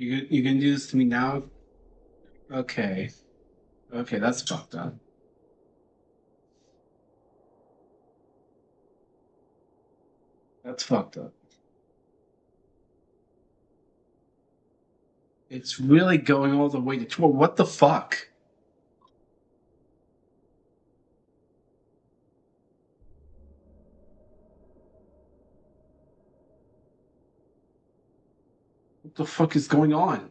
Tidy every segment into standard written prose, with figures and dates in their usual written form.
You gonna do this to me now? Okay. Okay, that's fucked up. That's fucked up. It's really going all the way to 12. What the fuck? What the fuck is going on?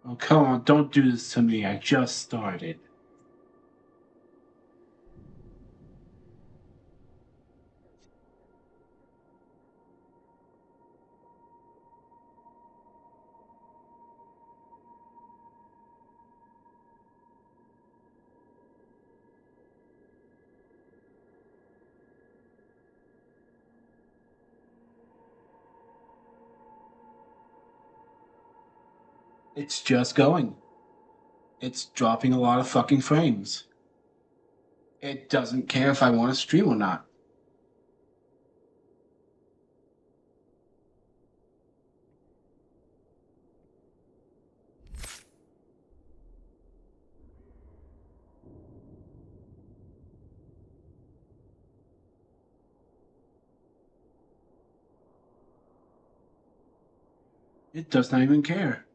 Oh, come on, don't do this to me. I just started. It's just going. It's dropping a lot of fucking frames. It doesn't care if I want to stream or not. It does not even care.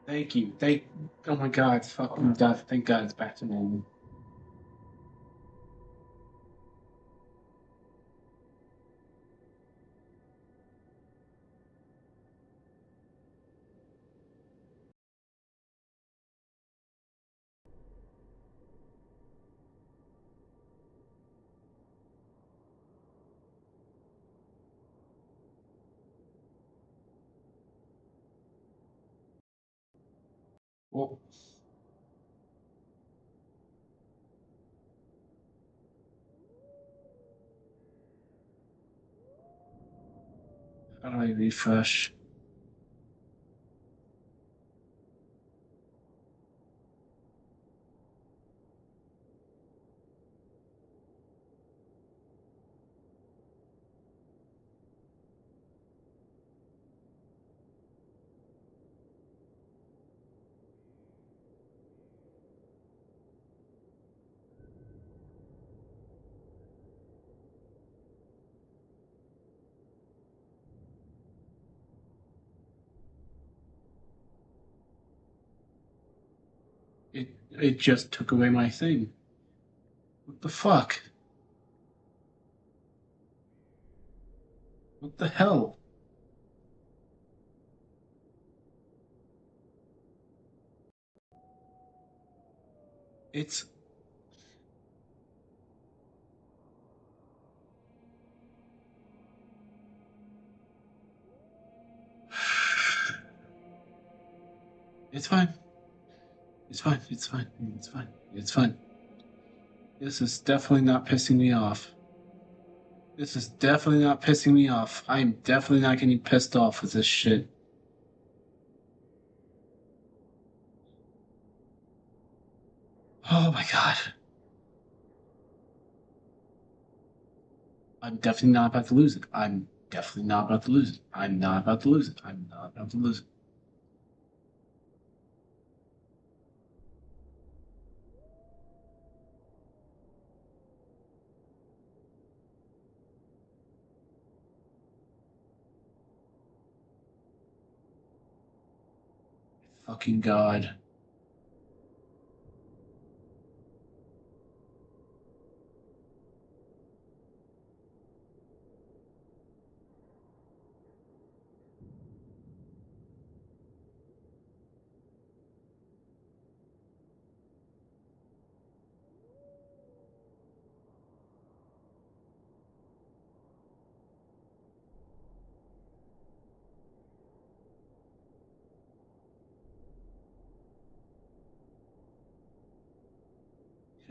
Thank you. Oh my god, fucking God. Thank God it's back to normal. Well, how do I refresh? It just took away my thing. What the fuck? What the hell? It's it's fine. It's fine. It's fine. It's fine. It's fine. This is definitely not pissing me off. This is definitely not pissing me off. I'm definitely not getting pissed off with this shit. Oh my god. I'm definitely not about to lose it. I'm definitely not about to lose it. I'm not about to lose it. I'm not about to lose it. fucking god.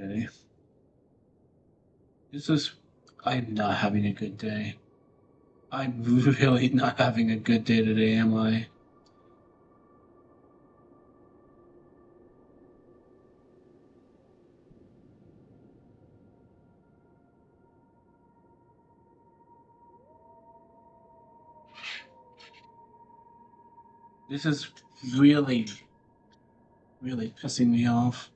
Okay. I'm not having a good day. I'm really not having a good day today, am I? This is really, really pissing me off.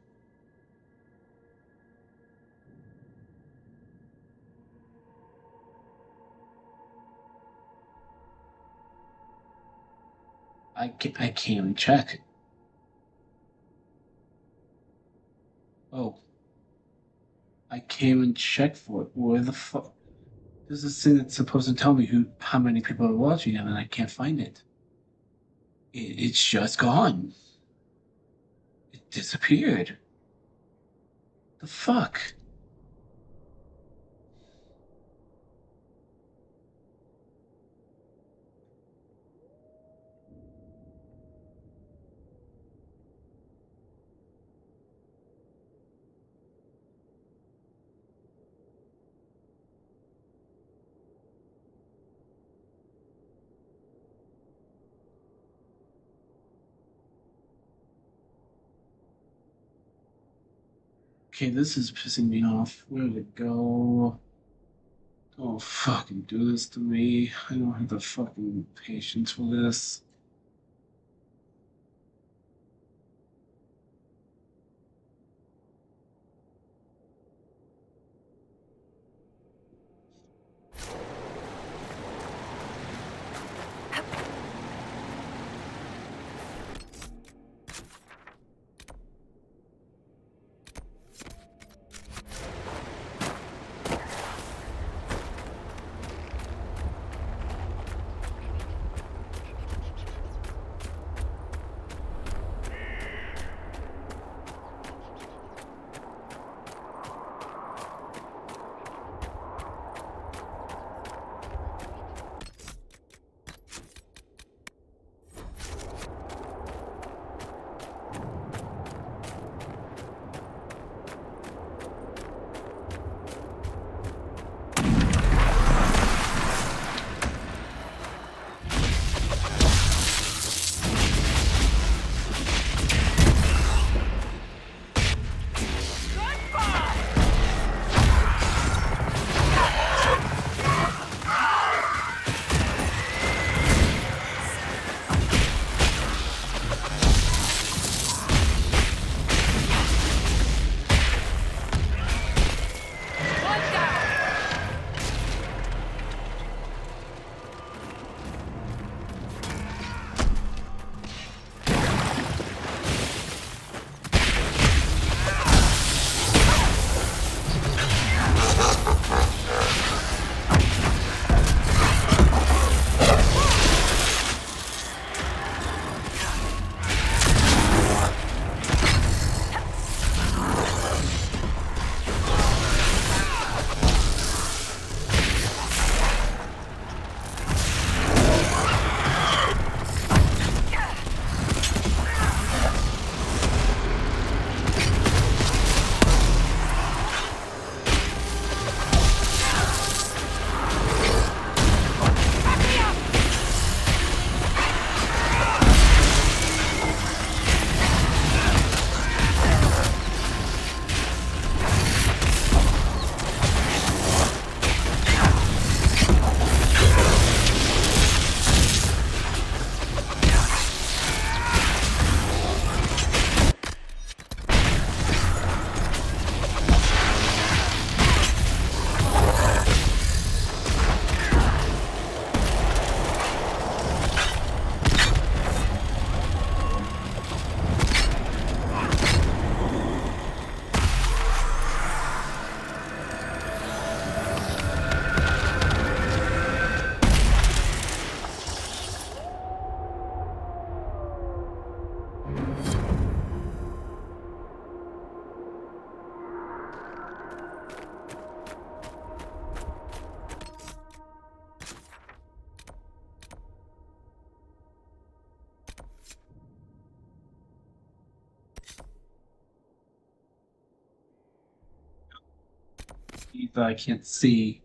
I can't even check. Oh. I can't even check for it. Where the fuck? There's this thing that's supposed to tell me how many people are watching it, and I can't find it. It's just gone. It disappeared. The fuck? Okay, this is pissing me off. Where did it go? Don't fucking do this to me. I don't have the fucking patience for this. that I can't see.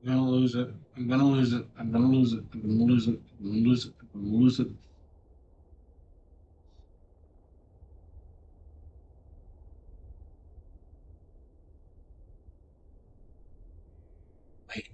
I'm gonna lose it. I'm gonna lose it. I'm gonna lose it. I'm gonna lose it. I'm gonna lose it. I'm gonna lose it. Wait.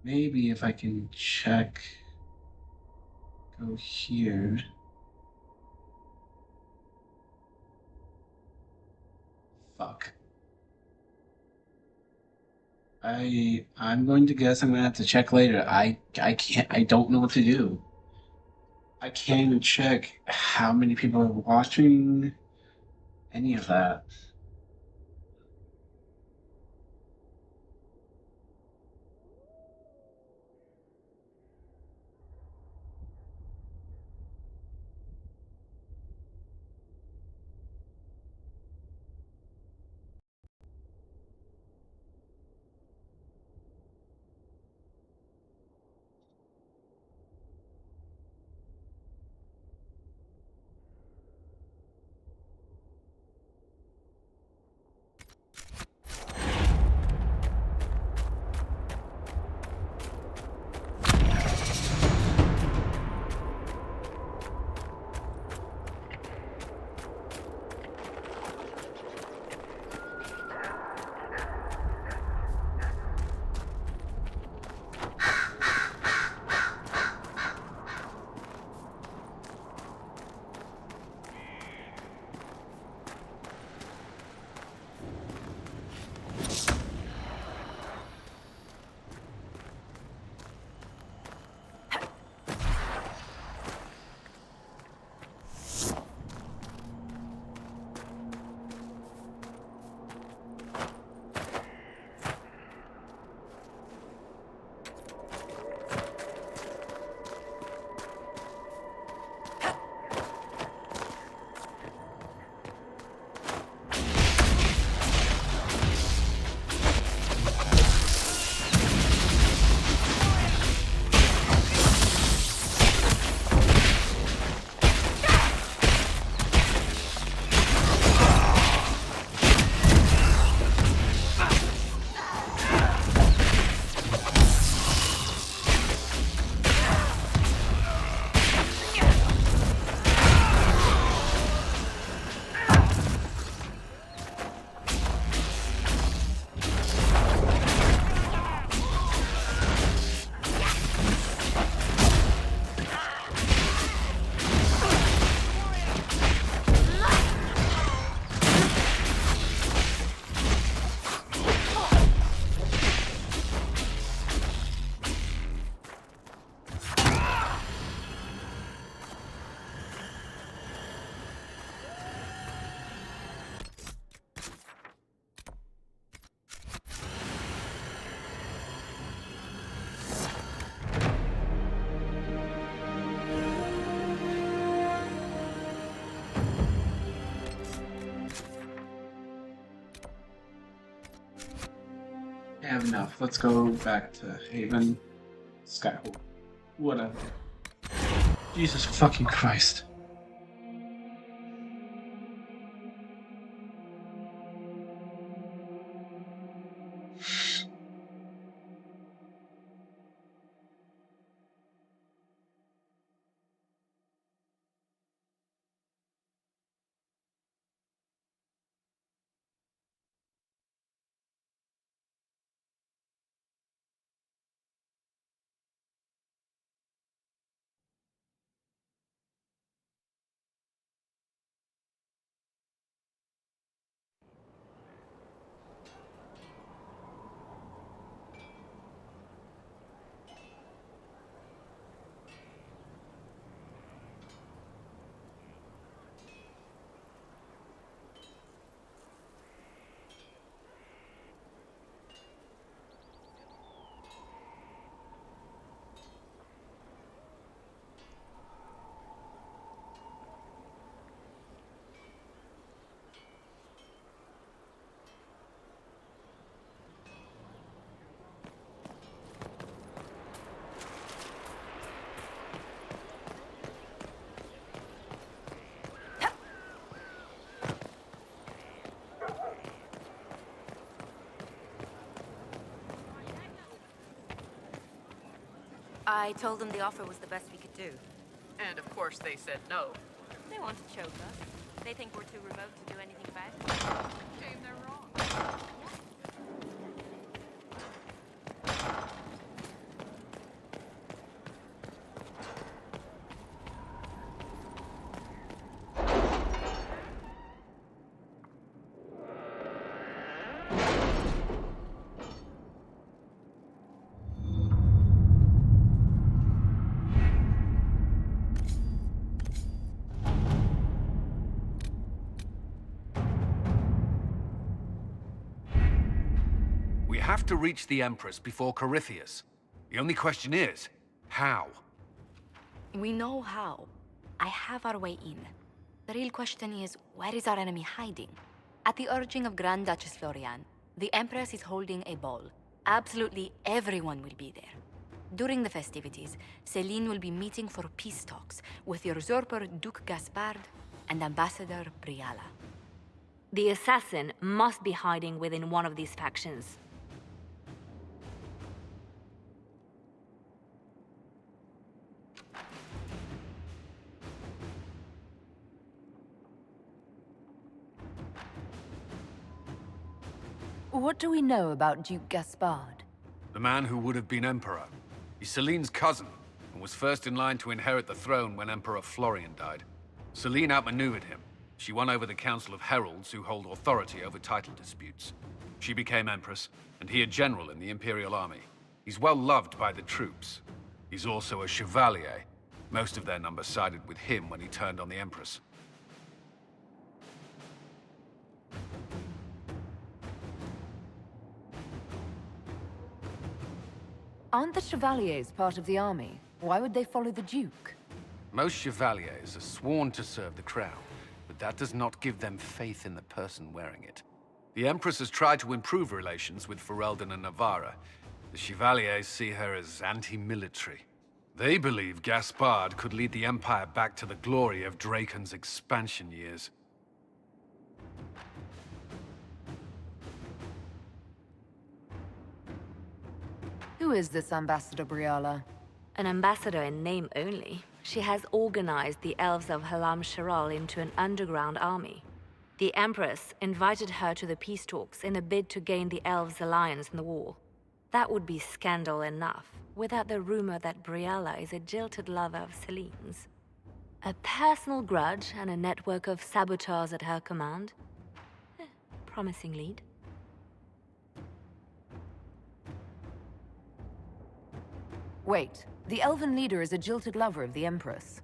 Maybe if I can check, go here. Fuck. I'm going to guess I'm gonna have to check later. I can't. I don't know what to do. I can't even check how many people are watching any of that. I have enough. Let's go back to Haven. Skyhope. Whatever. Jesus fucking Christ. I told them the offer was the best we could do. And of course they said no. They want to choke us. They think we're too remote to do anything bad. Shame they're wrong. We have to reach the Empress before Corypheus. The only question is, how? We know how. I have our way in. The real question is, where is our enemy hiding? At the urging of Grand Duchess Florian, the Empress is holding a ball. Absolutely everyone will be there. During the festivities, Celine will be meeting for peace talks with the usurper Duke Gaspard and Ambassador Briala. The assassin must be hiding within one of these factions. What do we know about Duke Gaspard? The man who would have been Emperor. He's Celine's cousin, and was first in line to inherit the throne when Emperor Florian died. Celine outmaneuvered him. She won over the Council of Heralds, who hold authority over title disputes. She became Empress, and he a general in the Imperial Army. He's well loved by the troops. He's also a Chevalier. Most of their number sided with him when he turned on the Empress. Aren't the Chevaliers part of the army? Why would they follow the Duke? Most Chevaliers are sworn to serve the crown, but that does not give them faith in the person wearing it. The Empress has tried to improve relations with Ferelden and Navarra. The Chevaliers see her as anti-military. They believe Gaspard could lead the Empire back to the glory of Draken's expansion years. Who is this Ambassador Briala? An ambassador in name only. She has organized the elves of Halam Sharal into an underground army. The Empress invited her to the peace talks in a bid to gain the elves' alliance in the war. That would be scandal enough, without the rumor that Briala is a jilted lover of Celine's. A personal grudge and a network of saboteurs at her command. Promising lead. Wait, the elven leader is a jilted lover of the Empress.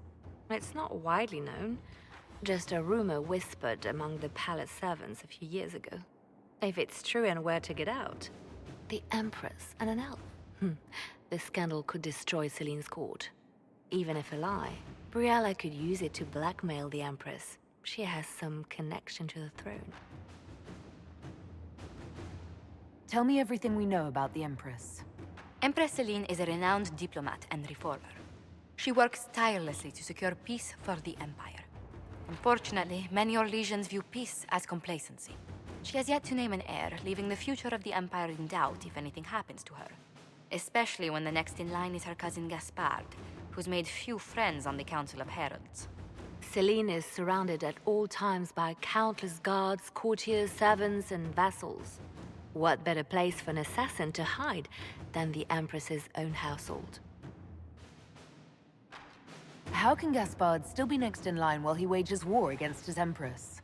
It's not widely known. Just a rumor whispered among the palace servants a few years ago. If it's true and were to get out, the Empress and an elf. The scandal could destroy Celine's court. Even if a lie, Briala could use it to blackmail the Empress. She has some connection to the throne. Tell me everything we know about the Empress. Empress Celine is a renowned diplomat and reformer. She works tirelessly to secure peace for the Empire. Unfortunately, many Orlesians view peace as complacency. She has yet to name an heir, leaving the future of the Empire in doubt if anything happens to her. Especially when the next in line is her cousin Gaspard, who's made few friends on the Council of Heralds. Celine is surrounded at all times by countless guards, courtiers, servants, and vassals. What better place for an assassin to hide than the Empress's own household? How can Gaspard still be next in line while he wages war against his Empress?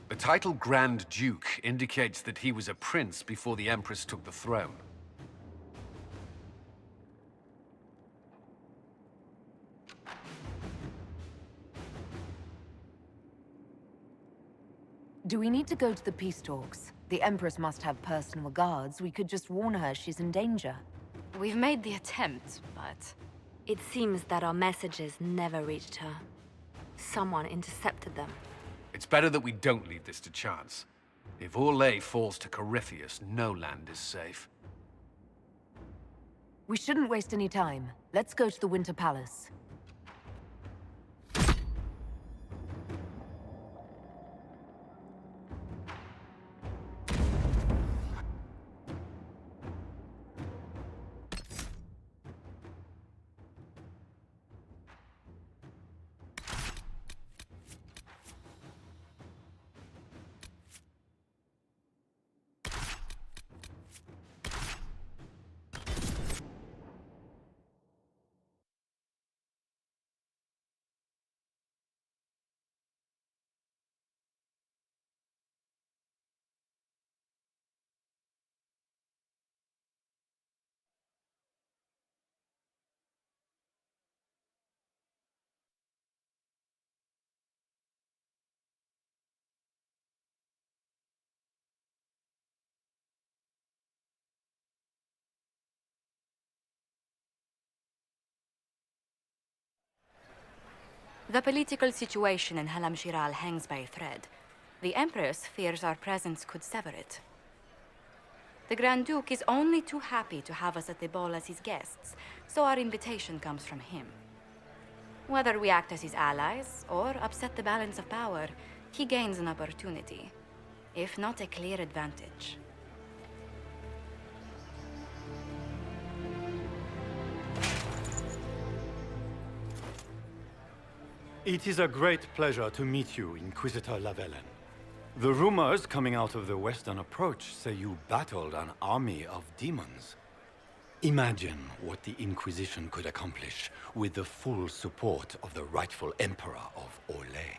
The title Grand Duke indicates that he was a prince before the Empress took the throne. Do we need to go to the peace talks? The Empress must have personal guards. We could just warn her she's in danger. We've made the attempt, but... It seems that our messages never reached her. Someone intercepted them. It's better that we don't leave this to chance. If Orlais falls to Corypheus, no land is safe. We shouldn't waste any time. Let's go to the Winter Palace. The political situation in Halam Shiral hangs by a thread. The Empress fears our presence could sever it. The Grand Duke is only too happy to have us at the ball as his guests, so our invitation comes from him. Whether we act as his allies or upset the balance of power, he gains an opportunity, if not a clear advantage. It is a great pleasure to meet you, Inquisitor Lavellen. The rumors coming out of the Western Approach say you battled an army of demons. Imagine what the Inquisition could accomplish with the full support of the rightful Emperor of Orlais.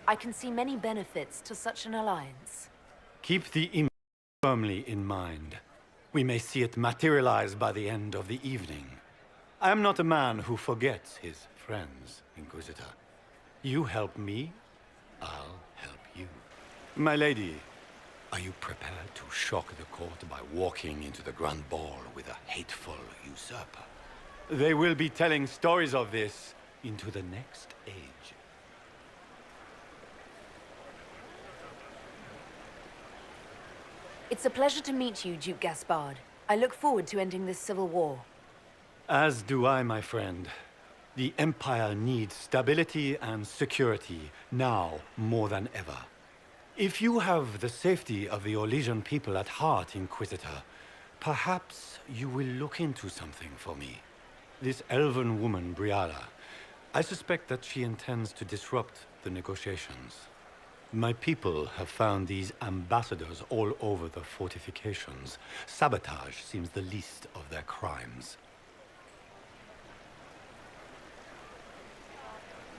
I can see many benefits to such an alliance. Keep the image firmly in mind. We may see it materialize by the end of the evening. I am not a man who forgets his friends, Inquisitor. You help me, I'll help you. My lady, are you prepared to shock the court by walking into the Grand Ball with a hateful usurper? They will be telling stories of this into the next age. It's a pleasure to meet you, Duke Gaspard. I look forward to ending this civil war. As do I, my friend. The Empire needs stability and security, now more than ever. If you have the safety of the Orlesian people at heart, Inquisitor, perhaps you will look into something for me. This elven woman, Briala, I suspect that she intends to disrupt the negotiations. My people have found these ambassadors all over the fortifications. Sabotage seems the least of their crimes.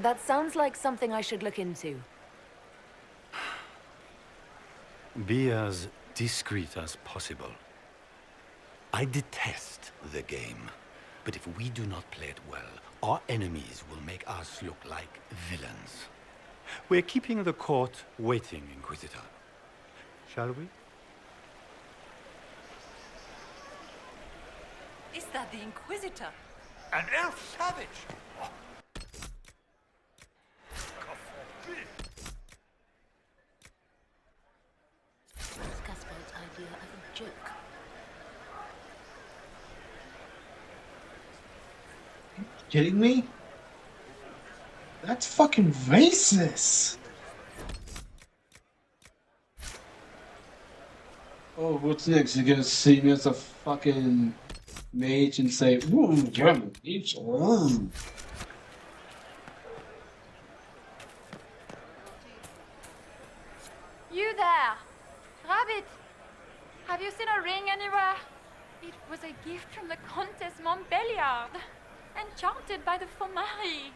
That sounds like something I should look into. Be as discreet as possible. I detest the game, but if we do not play it well, our enemies will make us look like villains. We're keeping the court waiting, Inquisitor. Shall we? Is that the Inquisitor? An elf savage! That's Gaspard's idea of a joke. Kidding me? That's fucking racist. Oh, what's next? You're gonna see me as a fucking mage and say, "Ooh, you're a mage." Ooh. You there! Rabbit! Have you seen a ring anywhere? It was a gift from the Countess Montbelliard, enchanted by the Fomari.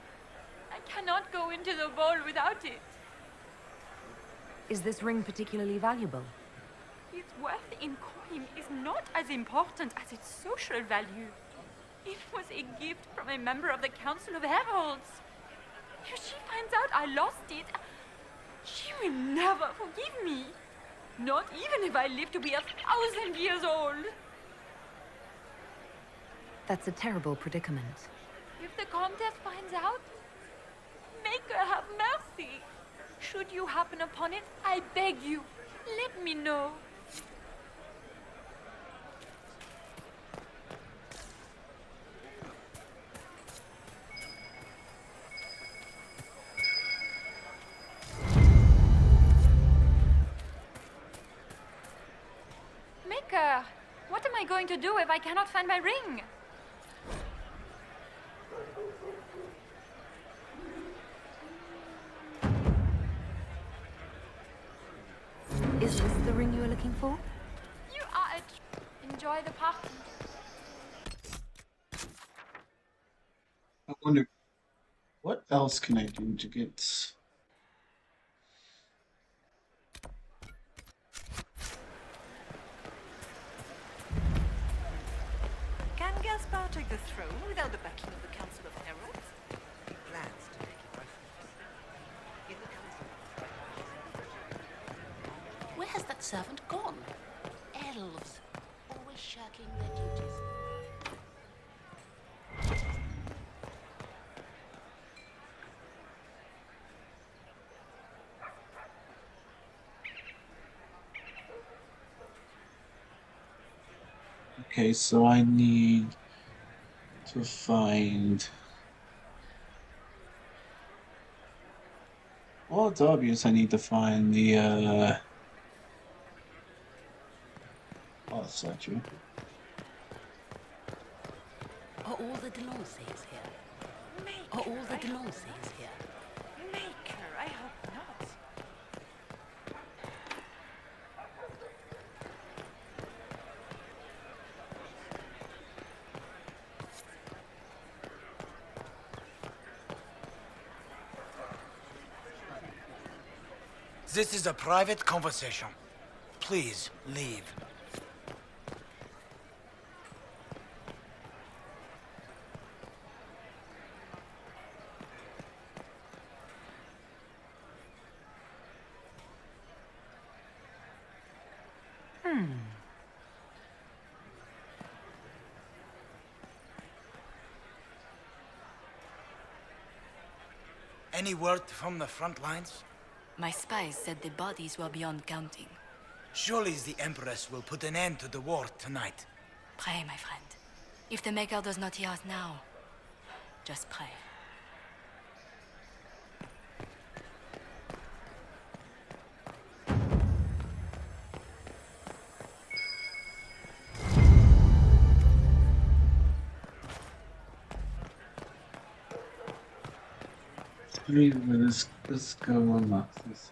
I cannot go into the ball without it. Is this ring particularly valuable? Its worth in coin is not as important as its social value. It was a gift from a member of the Council of Heralds. If she finds out I lost it, she will never forgive me. Not even if I live to be 1,000 years old. That's a terrible predicament. If the Countess finds out, make her have mercy. Should you happen upon it, I beg you, let me know. Maker, what am I going to do if I cannot find my ring? Is this the ring you were looking for? You are a... Enjoy the party. I wonder what else can I do to get. Can Gaspard take the throne without the backing of the Council of Heralds? He plans to make it in the council. Where has that servant gone? Elves, always shirking their duties. Okay, so I need to find... Well, it's obvious I need to find the, oh, statue. Are all the Delancey's here? Are all the Delancey's here? Maker, I hope not. This is a private conversation. Please leave. Any word from the front lines? My spies said the bodies were beyond counting. Surely the Empress will put an end to the war tonight. Pray, my friend. If the Maker does not hear us now, just pray. Let's go unlock this.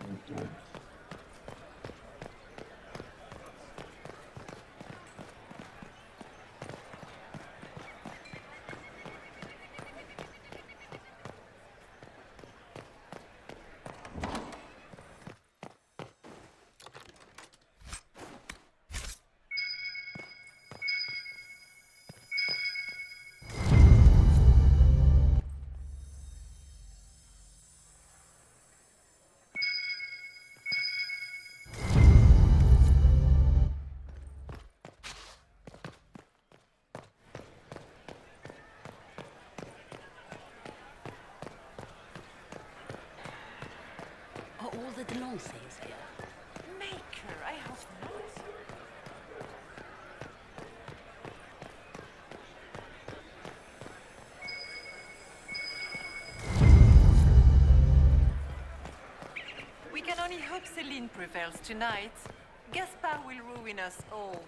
Are all the Delancey's here? Maker, I hope not. We can only hope Celine prevails tonight. Gaspard will ruin us all.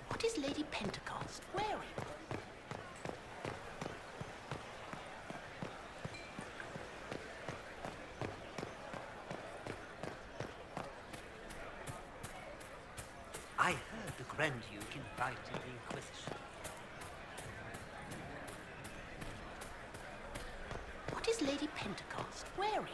What is Lady Pentecost wearing? I heard the Grand Duke invited the Inquisition. What is Lady Pentecost wearing?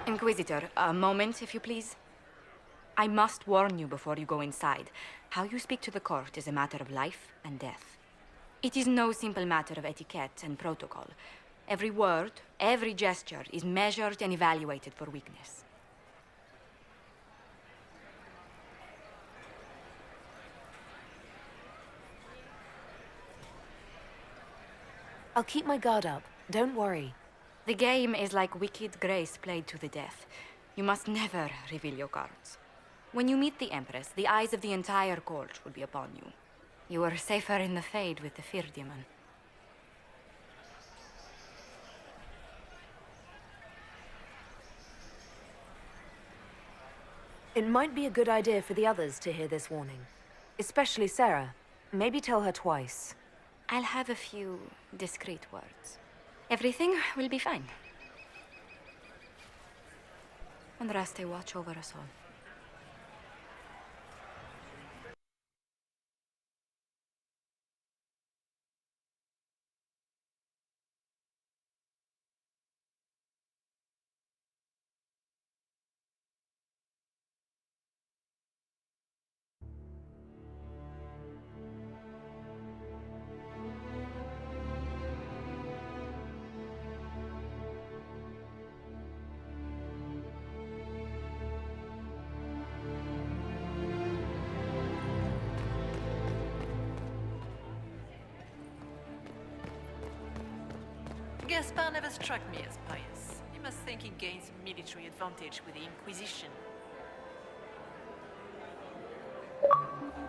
Inquisitor, a moment, if you please. I must warn you before you go inside. How you speak to the court is a matter of life and death. It is no simple matter of etiquette and protocol. Every word, every gesture is measured and evaluated for weakness. I'll keep my guard up. Don't worry. The game is like Wicked Grace played to the death. You must never reveal your cards. When you meet the Empress, the eyes of the entire court will be upon you. You are safer in the Fade with the Fear Demon. It might be a good idea for the others to hear this warning. Especially Sarah. Maybe tell her twice. I'll have a few discreet words. Everything will be fine. And Raste watch over us all. Gaspard never struck me as pious. You must think he gains military advantage with the Inquisition.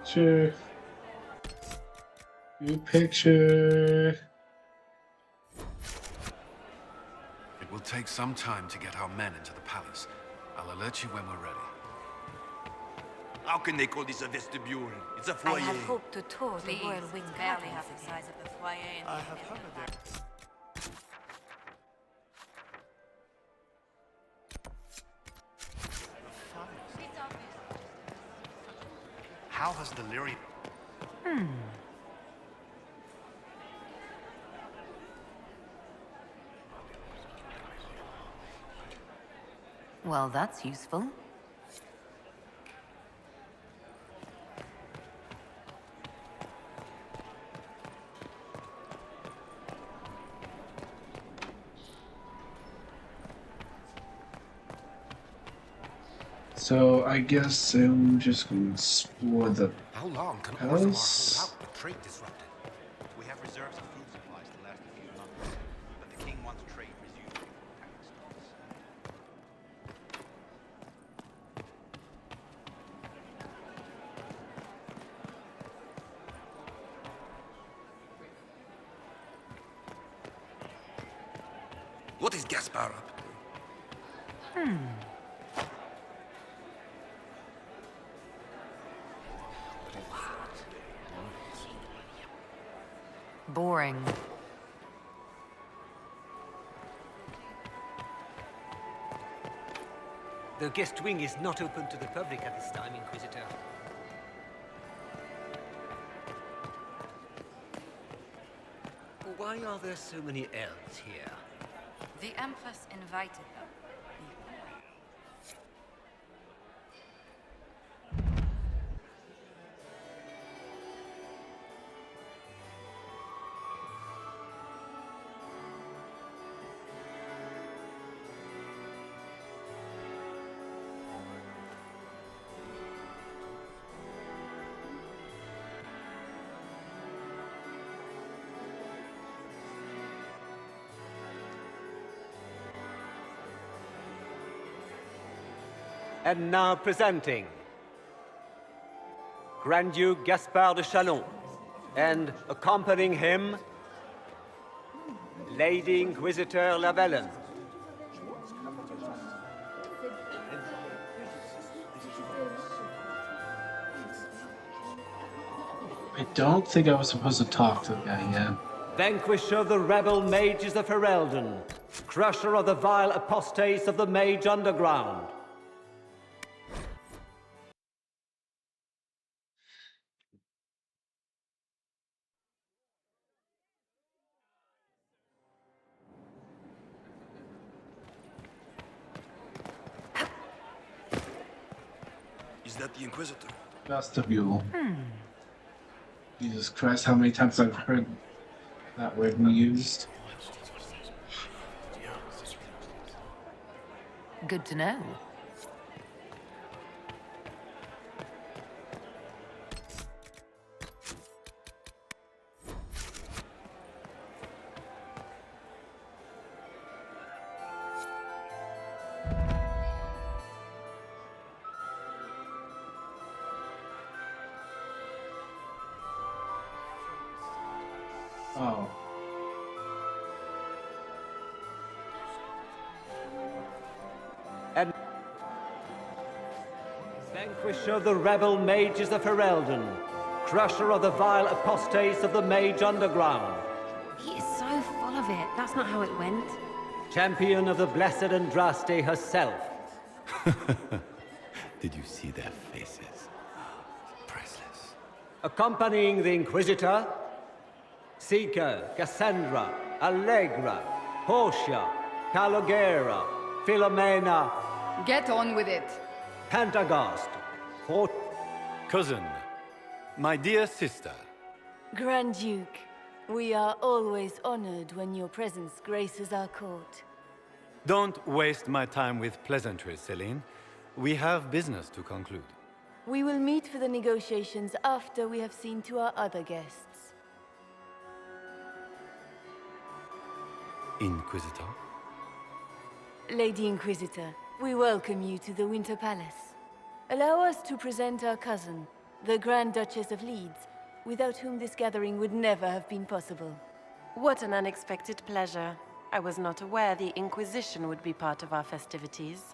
Sure. Good picture. It will take some time to get our men into the palace. I'll alert you when we're ready. How can they call this a vestibule? It's a I foyer. had hoped to tour the royal wing barely half the size of the foyer in I have heard of that. How has the Lyrian... Well, that's useful. So I guess I'm just going to explore the How long can palace. hold out with trade disrupted? We have reserves of food supplies to last a few months, but the king wants trade resumed before panic starts. What is Gaspard up to? Boring. The guest wing is not open to the public at this time, Inquisitor. Why are there so many elves here? The Empress invited them. And now presenting Grand Duke Gaspard de Chalon, and accompanying him, Lady Inquisitor Lavellen. I don't think I was supposed to talk to the guy yet. Vanquisher of the rebel mages of Ferelden, crusher of the vile apostates of the Mage Underground. Is that the Inquisitor? Vestibule. Jesus Christ, how many times I've heard that word used. Good to know. Oh. And vanquisher of the rebel mages of Ferelden, crusher of the vile apostates of the Mage Underground, He is so full of it. That's not how it went. champion of the blessed Andraste herself. Did you see their faces? Priceless. Accompanying the Inquisitor, Seeker, Cassandra, Allegra, Portia, Calogera, Philomena, Get on with it. Pantagast, Port... Cousin, my dear sister. Grand Duke, we are always honored when your presence graces our court. Don't waste my time with pleasantries, Celine. We have business to conclude. We will meet for the negotiations after we have seen to our other guests. Inquisitor? Lady Inquisitor, we welcome you to the Winter Palace. Allow us to present our cousin, the Grand Duchess of Leeds, without whom this gathering would never have been possible. What an unexpected pleasure. I was not aware the Inquisition would be part of our festivities.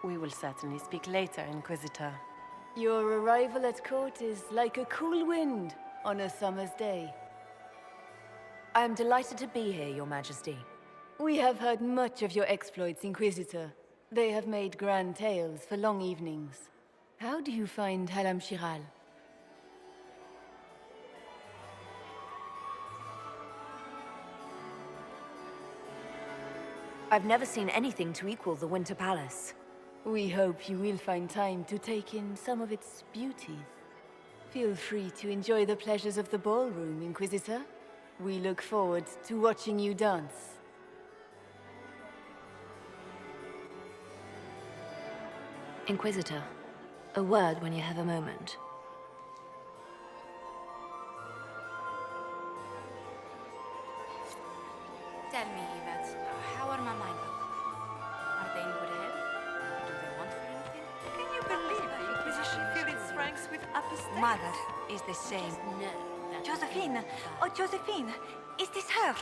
We will certainly speak later, Inquisitor. Your arrival at court is like a cool wind on a summer's day. I am delighted to be here, Your Majesty. We have heard much of your exploits, Inquisitor. They have made grand tales for long evenings. How do you find Halam Shiral? I've never seen anything to equal the Winter Palace. We hope you will find time to take in some of its beauties. Feel free to enjoy the pleasures of the ballroom, Inquisitor. We look forward to watching you dance. Inquisitor, a word when you have a moment. Tell me, Yvette, how are my mind? Are they in good health? Do they want for anything? Can you believe the Inquisition filled its ranks with apostates? Mother is the same. No. Josephine! Oh, Josephine! Is this her?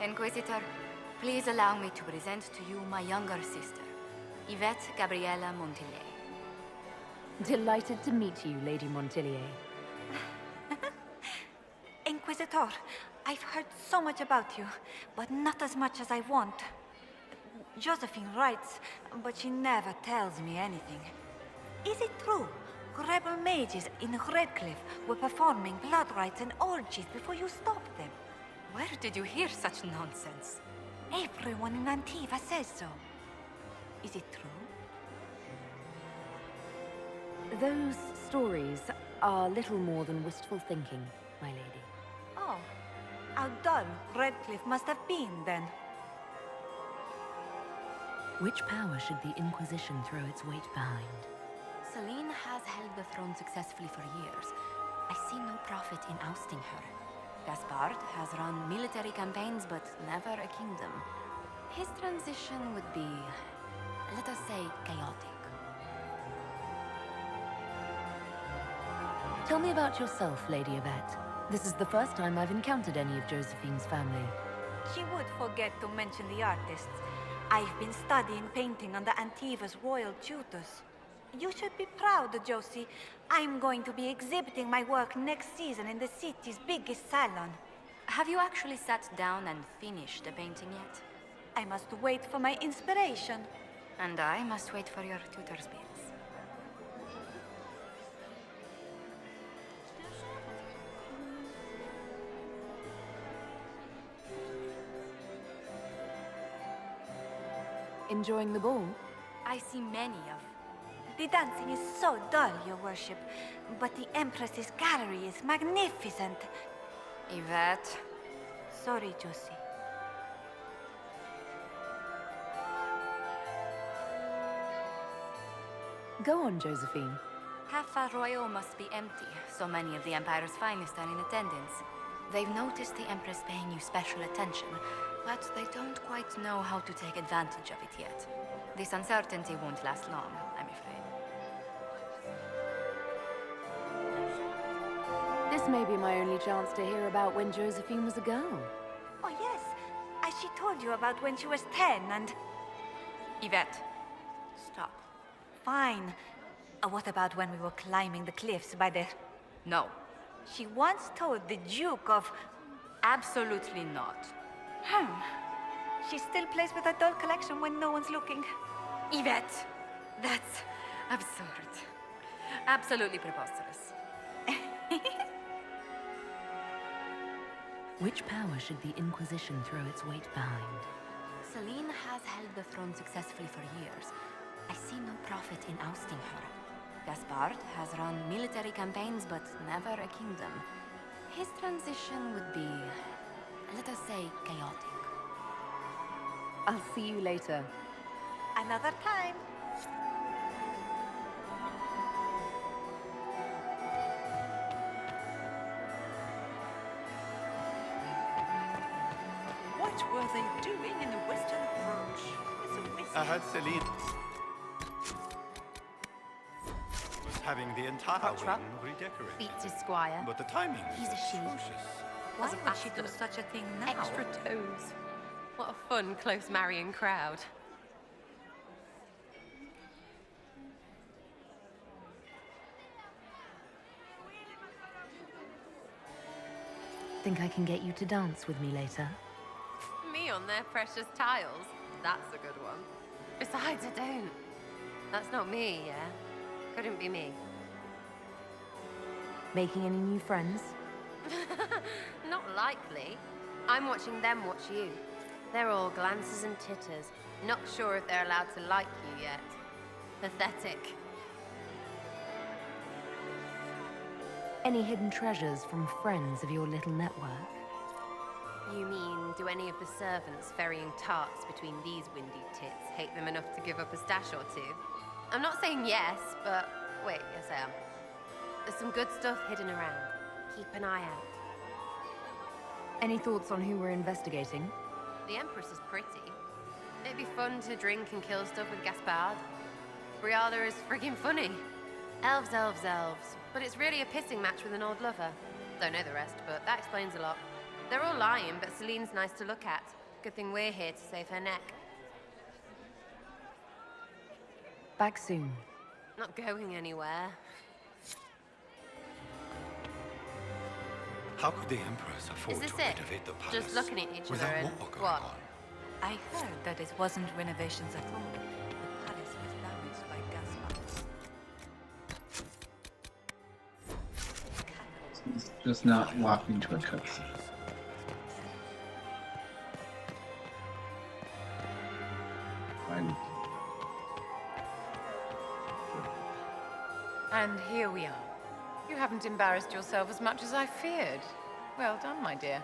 Inquisitor, please allow me to present to you my younger sister, Yvette Gabriella Montillier. Delighted to meet you, Lady Montillier. Inquisitor, I've heard so much about you, but not as much as I want. Josephine writes, but she never tells me anything. Is it true? Rebel mages in Redcliffe were performing blood rites and orgies before you stopped them. Where did you hear such nonsense? Everyone in Antiva says so. Is it true? Those stories are little more than wistful thinking, my lady. Oh, how dull Redcliffe must have been then. Which power should the Inquisition throw its weight behind? Celine has held the throne successfully for years. I see no profit in ousting her. Gaspard has run military campaigns, but never a kingdom. His transition would be, let us say, chaotic. Tell me about yourself, Lady Yvette. This is the first time I've encountered any of Josephine's family. She would forget to mention the artists. I've been studying painting under Antiva's royal tutors. You should be proud, Josie. I'm going to be exhibiting my work next season in the city's biggest salon. Have you actually sat down and finished the painting yet? I must wait for my inspiration. And I must wait for your tutor's bits. Enjoying the ball? I see many of. The dancing is so dull, Your Worship, but the Empress's gallery is magnificent. Yvette. Sorry, Josie. Go on, Josephine. Half Arroyo must be empty. So many of the Empire's finest are in attendance. They've noticed the Empress paying you special attention, but they don't quite know how to take advantage of it yet. This uncertainty won't last long, I'm afraid. This This may be my only chance to hear about when Josephine was a girl. Oh, yes. As she told you about when she was 10 and... Yvette, stop. Fine. What about when we were climbing the cliffs by the... No. She once told the Duke of... Absolutely not. She still plays with her doll collection when no one's looking. Yvette, that's absurd. Absolutely preposterous. Which power should the Inquisition throw its weight behind? Celine has held the throne successfully for years. I see no profit in ousting her. Gaspard has run military campaigns, but never a kingdom. His transition would be, let us say, chaotic. I'll see you later. Another time. What were they doing in the western approach? It's a waste. I heard Celine was having the entire Hot wing redecorated. Beats his squire. But the timing He's a she. Why would she do such a thing now? Extra toes. What a fun, close marrying crowd. Think I can get you to dance with me later? Me on their precious tiles. That's a good one. Besides, I don't. That's not me, yeah? Couldn't be me. Making any new friends? Not likely. I'm watching them watch you. They're all glances and titters. Not sure if they're allowed to like you yet. Pathetic. Any hidden treasures from friends of your little network? You mean, do any of the servants ferrying tarts between these windy tits hate them enough to give up a stash or two? I'm not saying yes, but wait, yes I am. There's some good stuff hidden around. Keep an eye out. Any thoughts on who we're investigating? The Empress is pretty. It'd be fun to drink and kill stuff with Gaspard. Briala is friggin' funny. Elves, elves, elves. But it's really a pissing match with an old lover. Don't know the rest, but that explains a lot. They're all lying, but Celine's nice to look at. Good thing we're here to save her neck. Back soon. Not going anywhere. How could the Empress afford Is this to it? renovate the palace Just looking at each other without and war going what? on? I heard that it wasn't renovations at all. The palace was damaged by Gaspard. He's just not walking to a cutscene. Fine. And here we are. You haven't embarrassed yourself as much as I feared. Well done, my dear.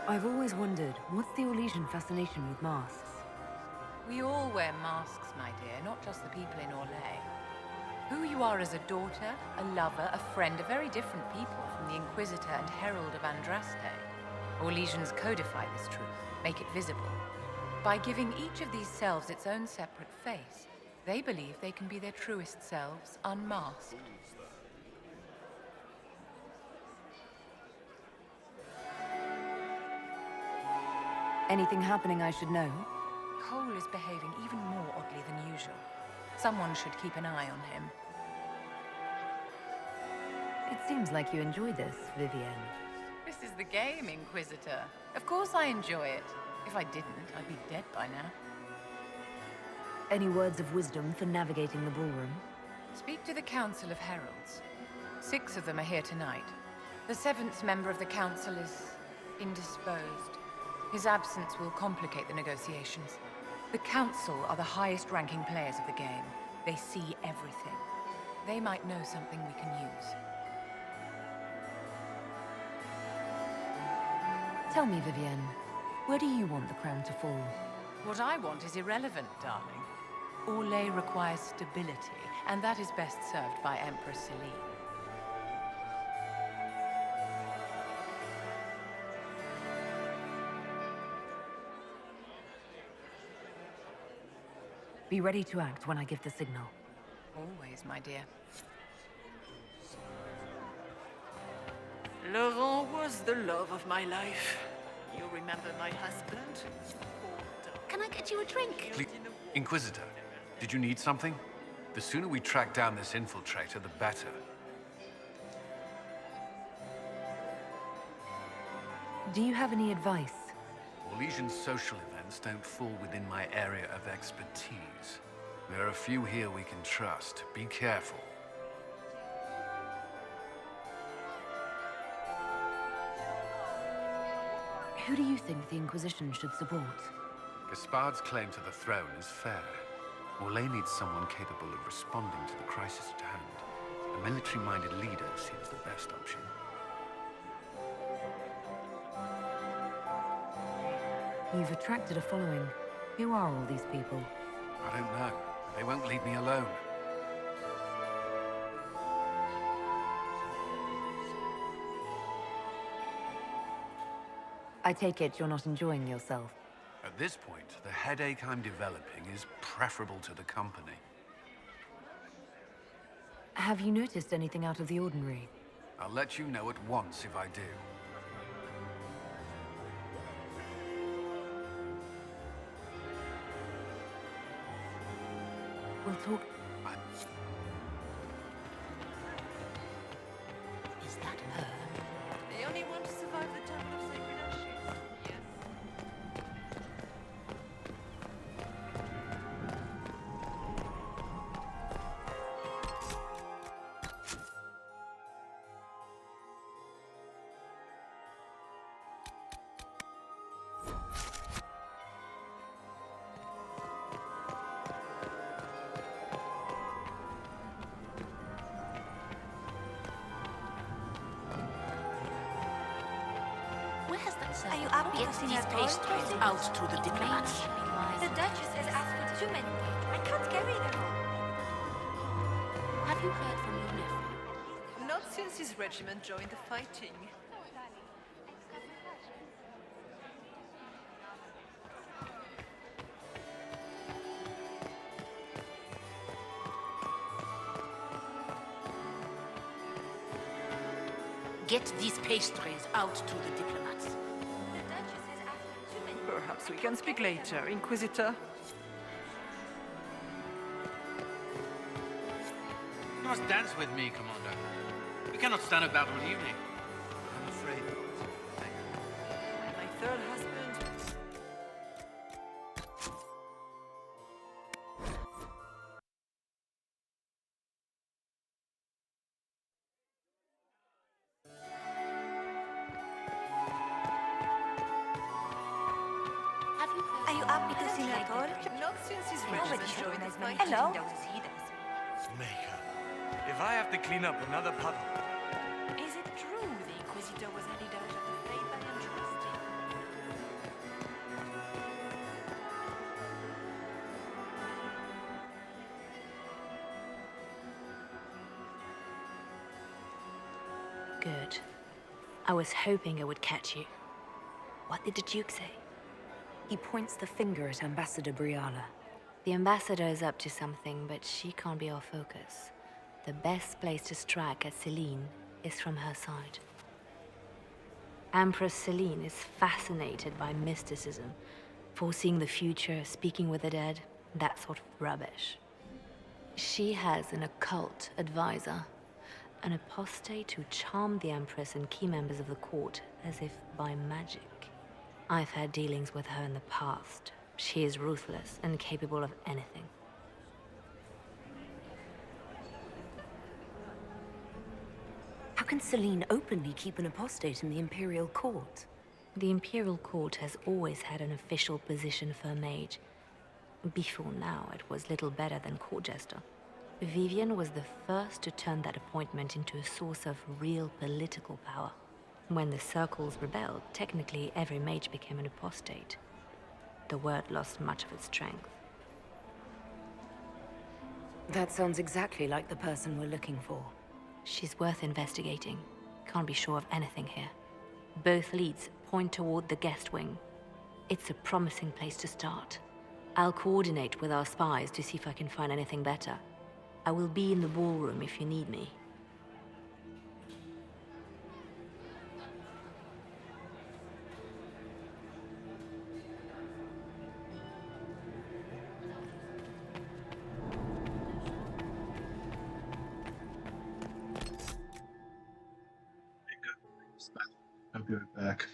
I've always wondered, what's the Orlesian fascination with masks? We all wear masks, my dear, not just the people in Orlais. Who you are as a daughter, a lover, a friend are very different people from the Inquisitor and Herald of Andraste. Orlesians codify this truth, make it visible. By giving each of these selves its own separate face, they believe they can be their truest selves, unmasked. Anything happening I should know? Cole is behaving even more oddly than usual. Someone should keep an eye on him. It seems like you enjoy this, Vivienne. This is the game, Inquisitor. Of course I enjoy it. If I didn't, I'd be dead by now. Any words of wisdom for navigating the ballroom? Speak to the Council of Heralds. 6 of them are here tonight. The 7th member of the Council is indisposed. His absence will complicate the negotiations. The Council are the highest-ranking players of the game. They see everything. They might know something we can use. Tell me, Vivienne, where do you want the crown to fall? What I want is irrelevant, darling. Orlais requires stability, and that is best served by Empress Celine. Be ready to act when I give the signal. Always, my dear. Laurent was the love of my life. You remember my husband? Can I get you a drink? Please, Inquisitor, did you need something? The sooner we track down this infiltrator, the better. Do you have any advice? Orlesian social events don't fall within my area of expertise. There are a few here we can trust. Be careful. Who do you think the Inquisition should support? Gaspard's claim to the throne is fair. Orlais needs someone capable of responding to the crisis at hand. A military-minded leader seems the best option. You've attracted a following. Who are all these people? I don't know. They won't leave me alone. I take it you're not enjoying yourself. At this point, the headache I'm developing is preferable to the company. Have you noticed anything out of the ordinary? I'll let you know at once if I do. We'll talk. Is that her? The only one to survive the Temple of Sacred Ashes. Yes. Are you up to see these pastries out to the diplomats? The Duchess has asked for too many. I can't carry them all. Have you heard from your nephew? Not since his regiment joined the fighting. Get these pastries out to the diplomats. The Duchess has asked for too many. Perhaps we can speak later, Inquisitor. You must dance with me, Commander. You cannot stand about all evening. I'm afraid not. Thank you. My third husband. Are you up to see me at all? Not since his regiment joined the fighting. Hello? Maker, if I have to clean up another puddle, Is it true the Inquisitor was a leader of the faith by untrusting? Good. I was hoping it would catch you. What did the Duke say? He points the finger at Ambassador Briala. The ambassador is up to something, but she can't be our focus. The best place to strike at Celine is from her side. Empress Celine is fascinated by mysticism, foreseeing the future, speaking with the dead, that sort of rubbish. She has an occult advisor, an apostate who charmed the Empress and key members of the court as if by magic. I've had dealings with her in the past. She is ruthless and capable of anything. How can Celine openly keep an apostate in the Imperial Court? The Imperial Court has always had an official position for a mage. Before now, it was little better than court jester. Vivian was the first to turn that appointment into a source of real political power. When the circles rebelled, technically every mage became an apostate. The word lost much of its strength. That sounds exactly like the person we're looking for. She's worth investigating. Can't be sure of anything here. Both leads point toward the guest wing. It's a promising place to start. I'll coordinate with our spies to see if I can find anything better. I will be in the ballroom if you need me. I'll be right back.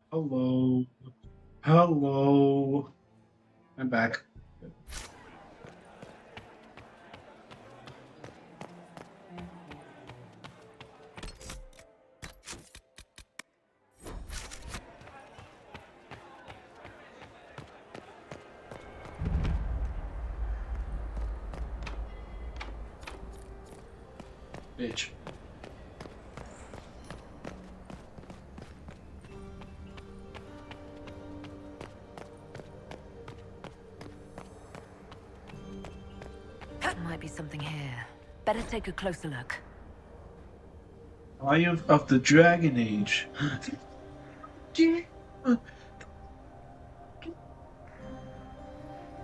Hello. Hello. I'm back. Bitch. Might be something here. Better take a closer look. Eye of the Dragon Age.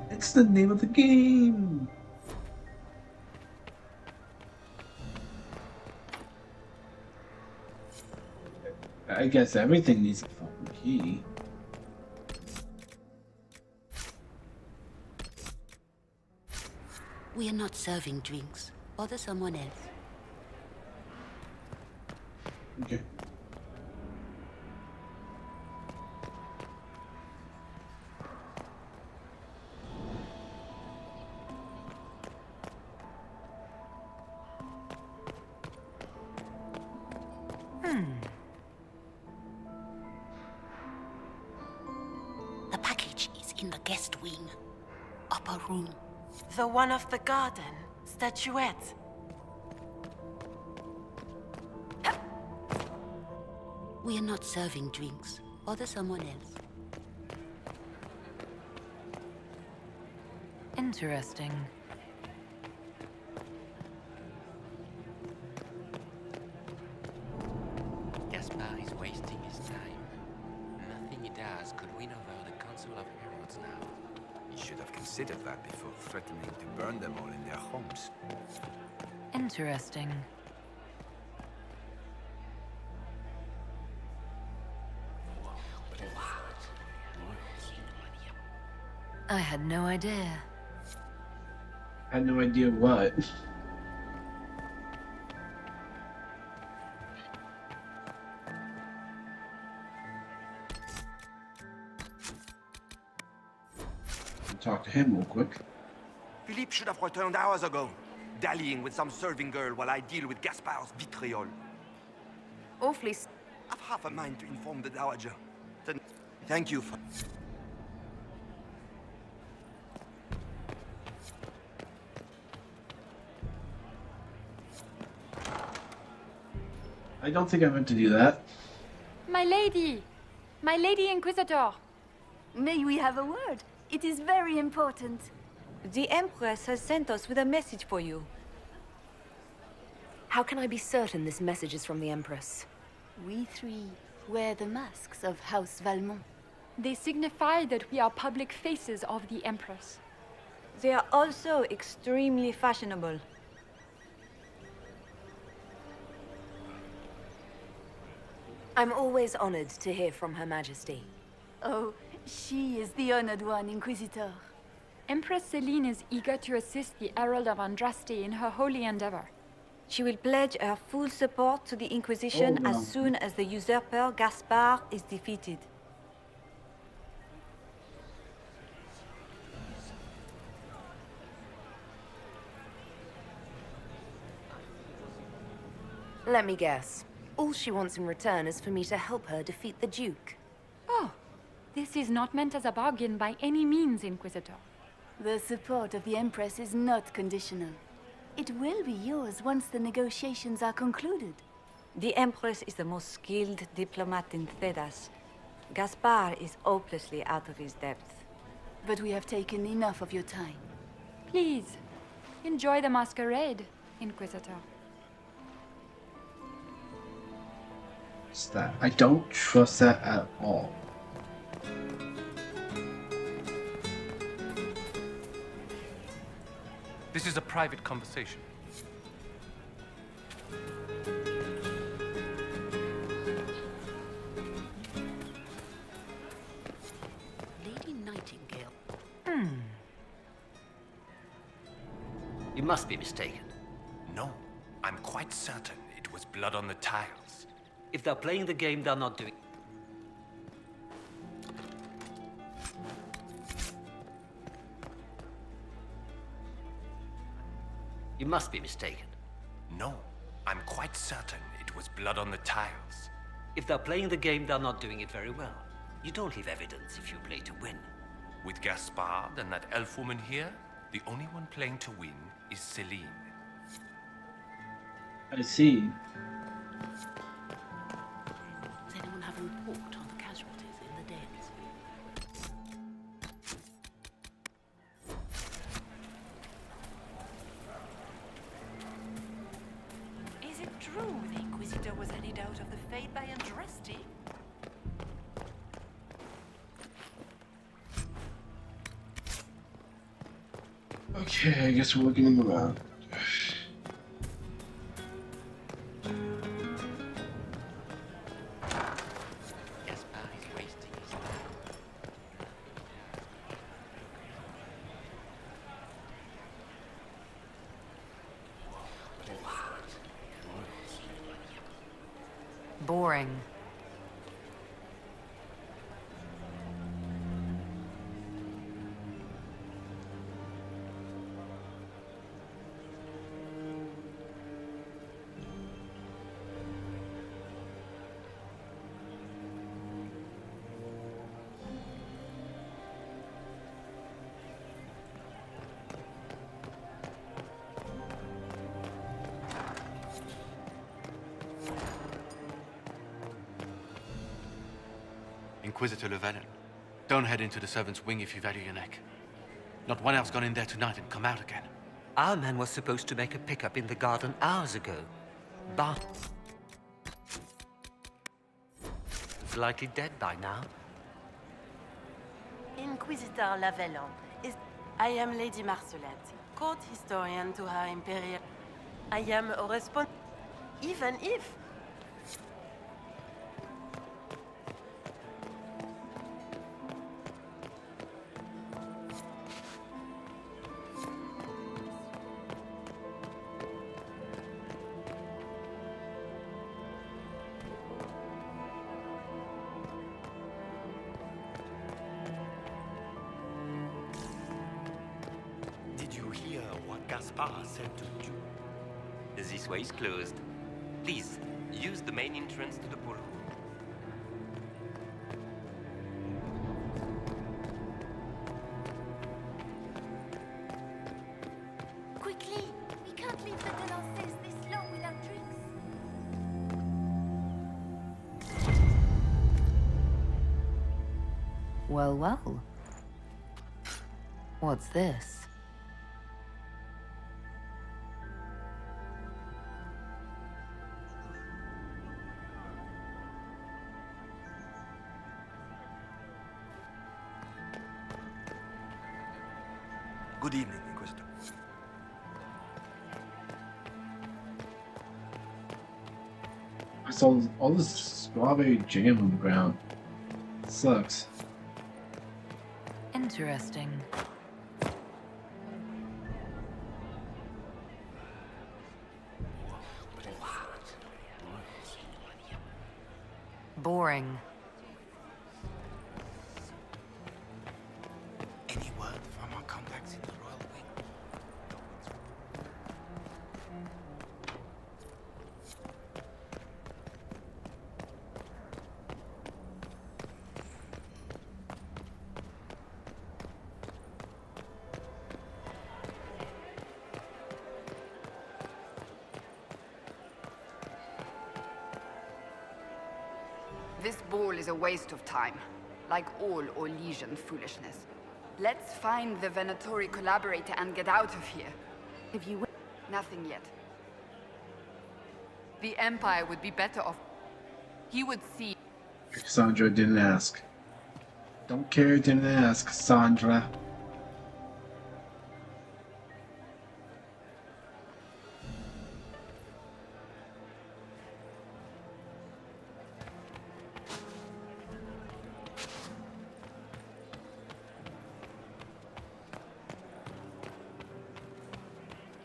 It's the name of the game. I guess everything needs a fucking key. We are not serving drinks. Bother someone else. Okay. The package is in the guest wing. Upper room. The one of the garden. Statuette. We are not serving drinks. Bother someone else. Interesting. Gaspard is wasting his time. Nothing he does could win over the Council of Heralds now. He should have considered that before threatening to burn them all in their homes. Interesting. I had no idea. I had no idea what. Talk to him real quick. Philippe should have returned hours ago, dallying with some serving girl while I deal with Gaspard's vitriol. Awfully. I've half a mind to inform the Dowager. Thank you for... I don't think I meant to do that. My lady! My lady Inquisitor! May we have a word? It is very important. The Empress has sent us with a message for you. How can I be certain this message is from the Empress? We three wear the masks of House Valmont. They signify that we are public faces of the Empress. They are also extremely fashionable. I'm always honored to hear from Her Majesty. Oh, she is the honored one, Inquisitor. Empress Celine is eager to assist the Herald of Andraste in her holy endeavor. She will pledge her full support to the Inquisition as soon as the usurper Gaspard is defeated. Let me guess. All she wants in return is for me to help her defeat the Duke. Oh, this is not meant as a bargain by any means, Inquisitor. The support of the Empress is not conditional. It will be yours once the negotiations are concluded. The Empress is the most skilled diplomat in Thedas. Gaspard is hopelessly out of his depth. But we have taken enough of your time. Please, enjoy the masquerade, Inquisitor. That I don't trust that at all. This is a private conversation. Lady Nightingale. You must be mistaken. No, I'm quite certain it was blood on the tiles. If they're playing the game, they're not doing... You must be mistaken. No, I'm quite certain it was blood on the tiles. If they're playing the game, they're not doing it very well. You don't leave evidence if you play to win. With Gaspard and that elf woman here, the only one playing to win is Celine. I see. Does anyone have a report on the casualties in the dens? Is it true the Inquisitor was headed out of the Fade by Andraste? Okay, I guess we're looking him around. Boring. Inquisitor Llewellyn, don't head into the servants' wing if you value your neck. Not one else gone in there tonight and come out again. Our man was supposed to make a pickup in the garden hours ago. But... he's likely dead by now. Inquisitor Llewellyn is... I am Lady Marcelette, court historian to her imperial... I am a even if... Did you hear what Gaspar said to you? This way is closed. Please, use the main entrance to the ballroom. Quickly! We can't leave the Delancers this long without drinks. Well, well. What's this? Good evening, Inquisitor. I saw all this strawberry jam on the ground. Sucks. Interesting. Boring. Any word from our contacts in the royal wing? This ball is a waste of time, like all Orlesian foolishness. Let's find the Venatori collaborator and get out of here. If you... Nothing yet. The Empire would be better off. He would see... Cassandra didn't ask. Don't care, didn't ask, Cassandra.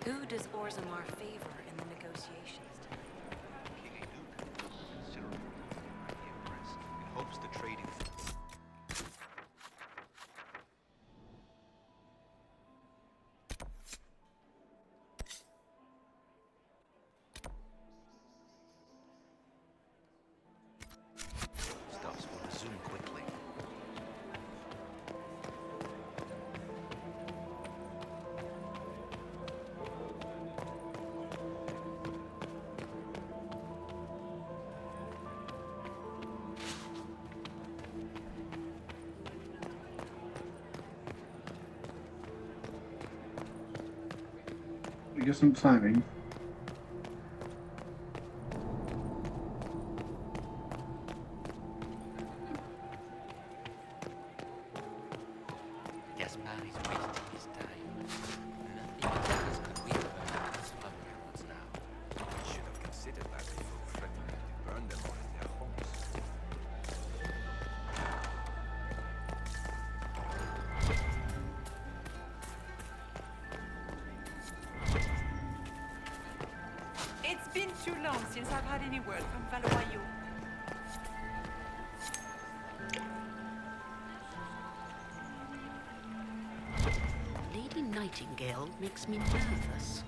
Who does Orzammar favor in the negotiations? King Anup considerable by the Empress in hopes the trading. Stuffs will resume quickly. I guess I'm climbing. Gaspar is wasting his time. Nothing else could we avert the Council of Heralds now. We should have considered that before threatening to burn them all in their homes. It's been too long since I've had any word from Valois. Nightingale makes me nervous.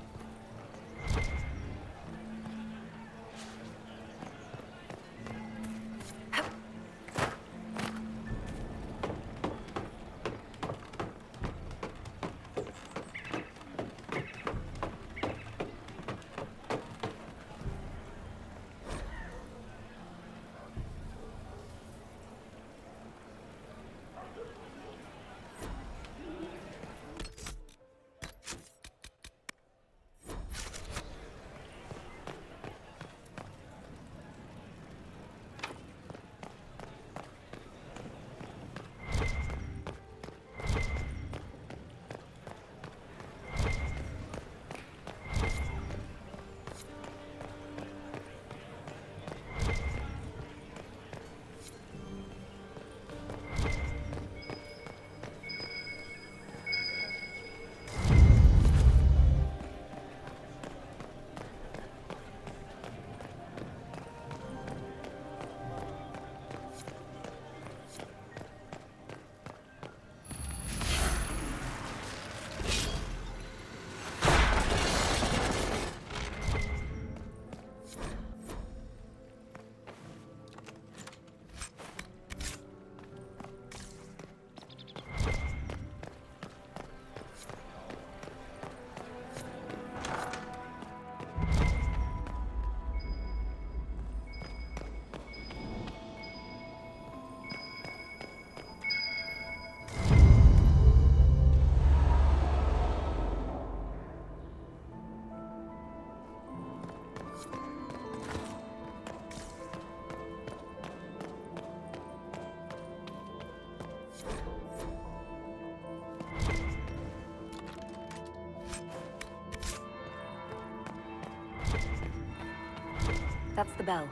That's the bell.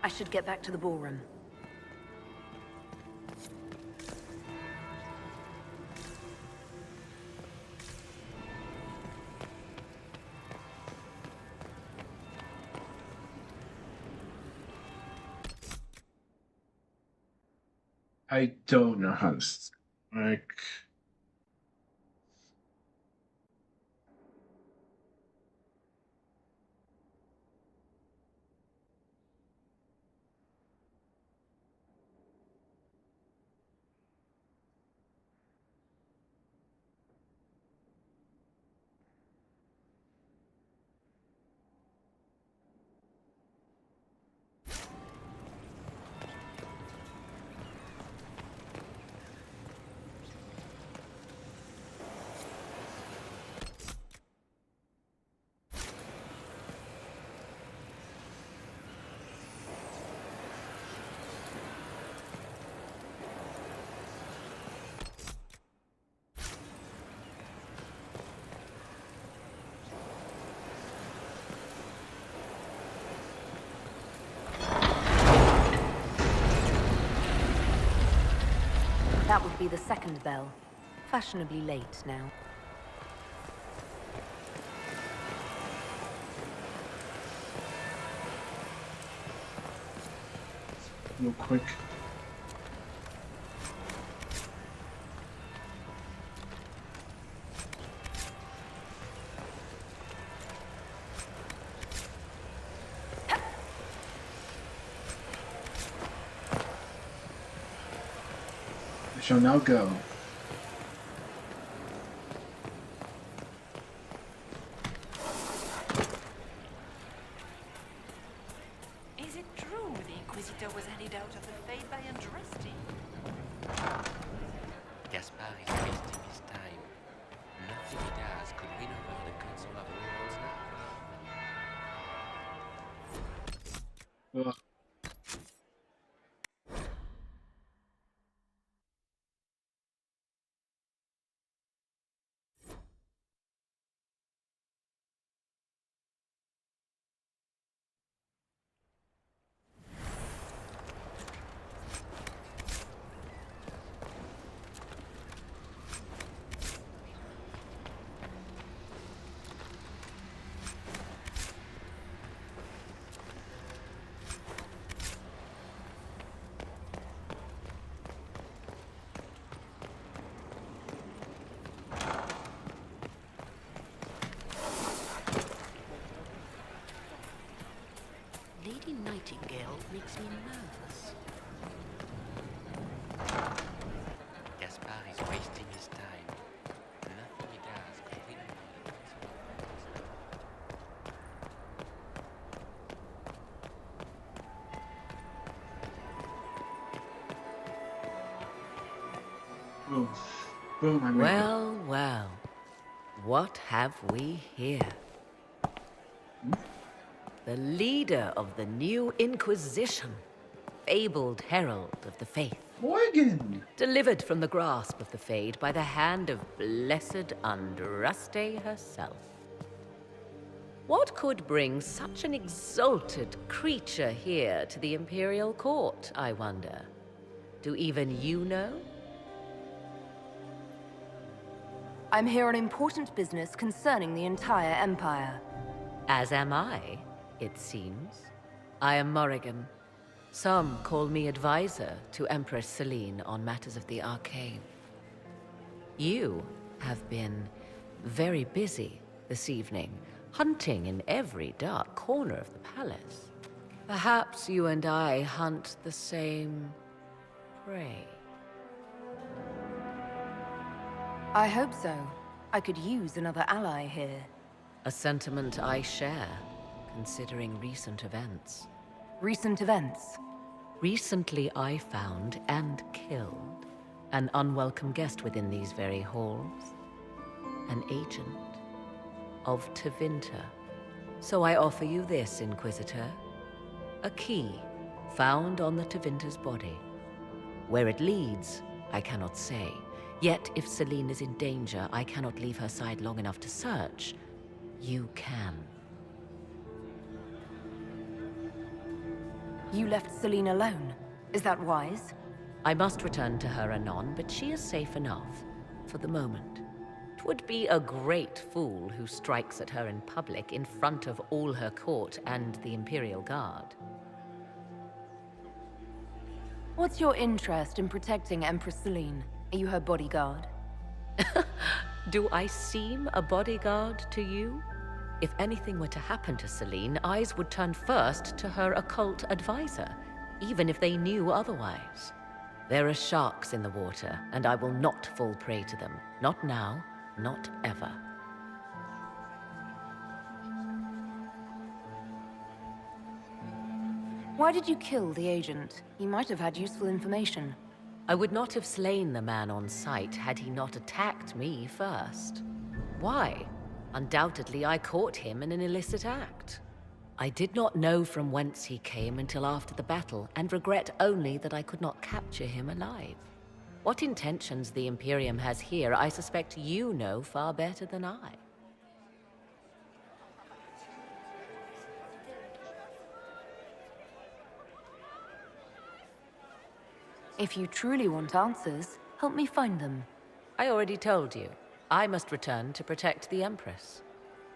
I should get back to the ballroom. I don't know how to like. That would be the second bell. Fashionably late now. Real quick. I shall now go. Is it true the Inquisitor was handed out of the faith by Andraste? Gaspard is wasting his time. Nothing he does could win over the Council of Heralds now. Ugh. Oh, my makeup. Well, well. What have we here? The leader of the new Inquisition, fabled herald of the faith. Morgan! Delivered from the grasp of the Fade by the hand of blessed Andraste herself. What could bring such an exalted creature here to the Imperial Court, I wonder? Do even you know? I'm here on important business concerning the entire Empire. As am I, it seems. I am Morrigan. Some call me advisor to Empress Celine on matters of the arcane. You have been very busy this evening, hunting in every dark corner of the palace. Perhaps you and I hunt the same prey. I hope so. I could use another ally here. A sentiment I share, considering recent events. Recent events? Recently I found and killed an unwelcome guest within these very halls. An agent of Tevinter. So I offer you this, Inquisitor. A key found on the Tevinter's body. Where it leads, I cannot say. Yet if Celine is in danger, I cannot leave her side long enough to search. You can. You left Celine alone. Is that wise? I must return to her anon, but she is safe enough, for the moment. 'Twould be a great fool who strikes at her in public in front of all her court and the Imperial Guard. What's your interest in protecting Empress Celine? Are you her bodyguard? Do I seem a bodyguard to you? If anything were to happen to Celine, eyes would turn first to her occult advisor, even if they knew otherwise. There are sharks in the water, and I will not fall prey to them. Not now, not ever. Why did you kill the agent? He might have had useful information. I would not have slain the man on sight had he not attacked me first. Why? Undoubtedly, I caught him in an illicit act. I did not know from whence he came until after the battle, and regret only that I could not capture him alive. What intentions the Imperium has here, I suspect you know far better than I. If you truly want answers, help me find them. I already told you. I must return to protect the Empress.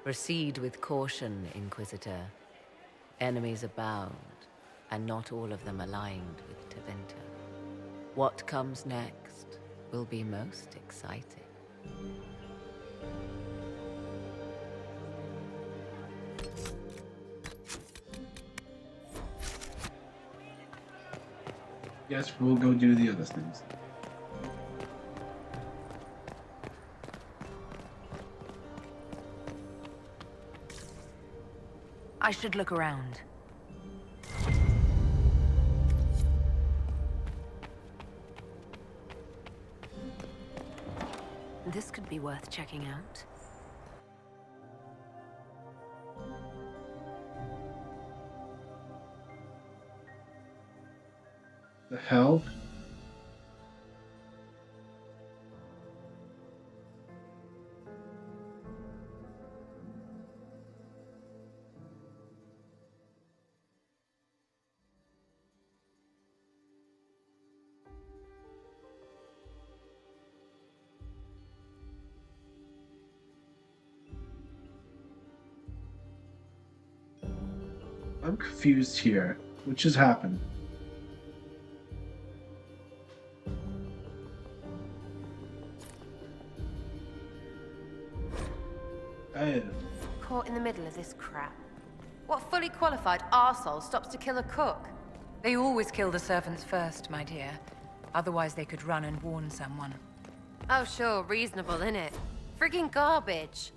Proceed with caution, Inquisitor. Enemies abound, and not all of them aligned with Tevinter. What comes next will be most exciting. Yes, we'll go do the other things. I should look around. This could be worth checking out. The hell? I'm confused here. What just happened? Caught in the middle of this crap. What fully qualified arsehole stops to kill a cook? They always kill the servants first, my dear. Otherwise they could run and warn someone. Oh sure, reasonable, innit? Friggin' garbage.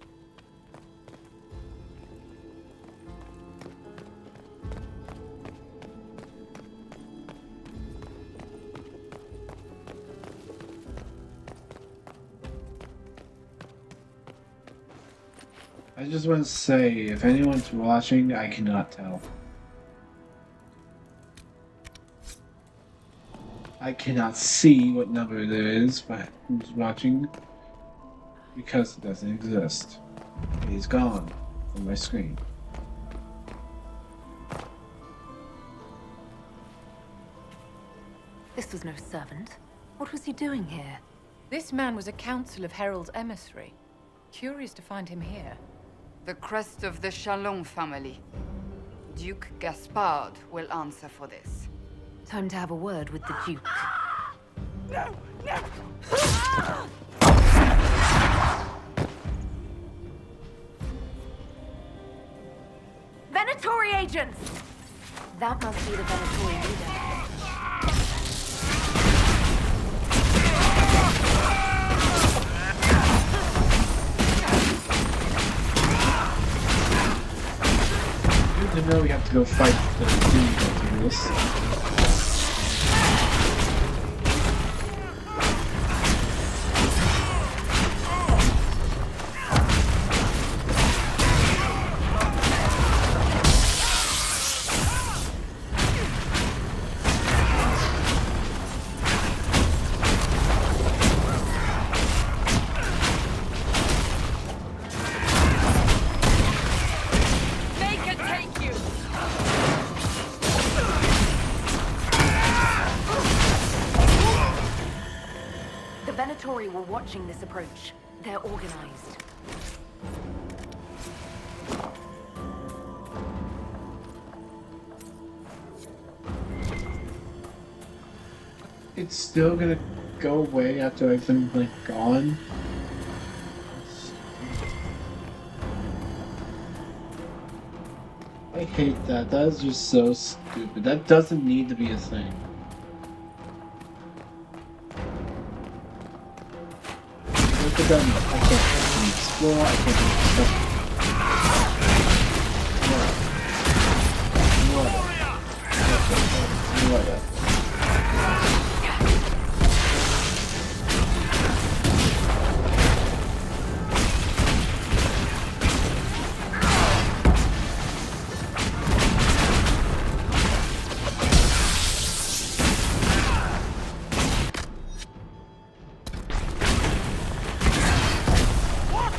I just want to say, if anyone's watching, I cannot tell. I cannot see what number there is, but who's watching, because it doesn't exist. It is gone from my screen. This was no servant. What was he doing here? This man was a council of Herald's emissary. Curious to find him here. The crest of the Chalon family. Duke Gaspard will answer for this. Time to have a word with the Duke. No! No! Venatori agents! That must be the Venatori leader. Good to know we have to go fight the Duke after this. Were watching this approach. They're organized. It's still gonna go away after I've been, like, gone. I hate that. That is just so stupid. That doesn't need to be a thing. Look at them. I can't explore. I can't do stuff. What?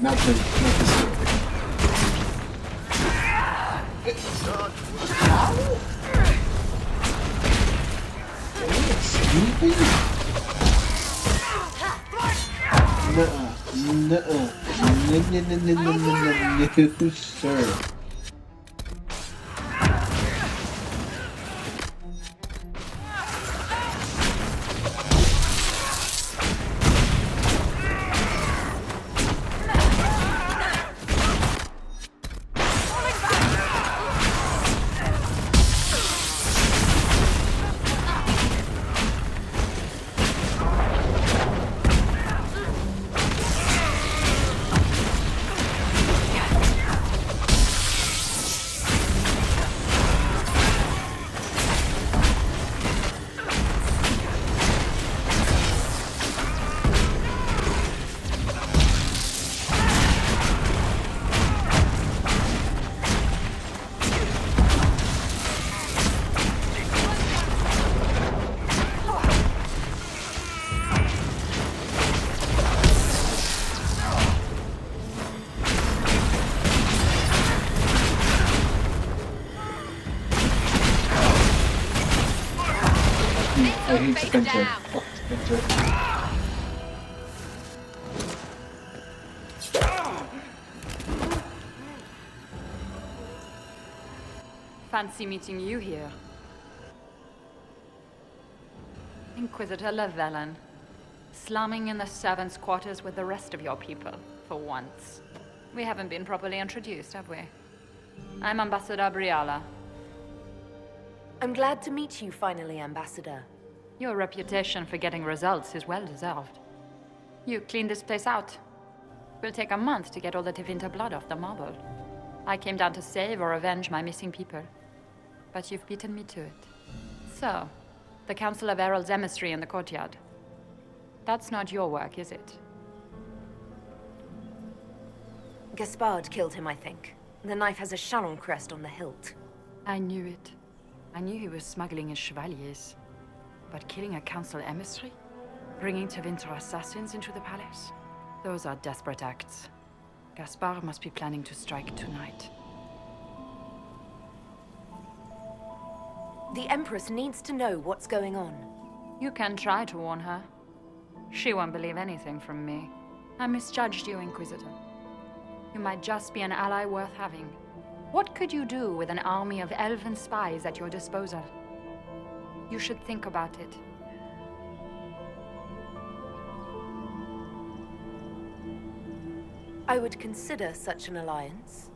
not the story. No, sir. I hate Spencer. Fuck Spencer. Fancy meeting you here. Inquisitor Llewellyn, slumming in the servants' quarters with the rest of your people, for once. We haven't been properly introduced, have we? I'm Ambassador Briala. I'm glad to meet you finally, Ambassador. Your reputation for getting results is well deserved. You cleaned this place out. Will take a month to get all the Tevinter blood off the marble. I came down to save or avenge my missing people. But you've beaten me to it. So, the Council of Herald's emissary in the courtyard. That's not your work, is it? Gaspard killed him, I think. The knife has a Charon crest on the hilt. I knew it. I knew he was smuggling his chevaliers. But killing a council emissary? Bringing Tevinter assassins into the palace? Those are desperate acts. Gaspard must be planning to strike tonight. The Empress needs to know what's going on. You can try to warn her. She won't believe anything from me. I misjudged you, Inquisitor. You might just be an ally worth having. What could you do with an army of elven spies at your disposal? You should think about it. I would consider such an alliance.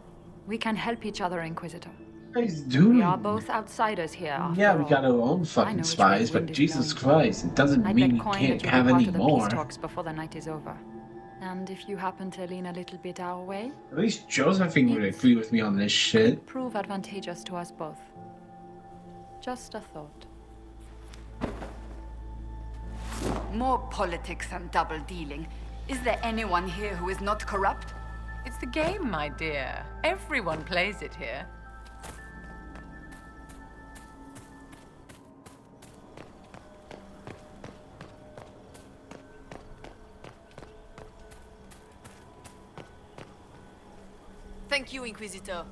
We can help each other, Inquisitor. What he's doing? We are both outsiders here, after Yeah, we all. got our own fucking spies, but Jesus Christ, it doesn't mean we can't have any more. Peace talks before the night is over. And if you happen to lean a little bit our way, at least Josephine would agree with me on this shit. Prove advantageous to us both. Just a thought. More politics and double dealing. Is there anyone here who is not corrupt? It's the game, my dear. Everyone plays it here. Thank you, Inquisitor.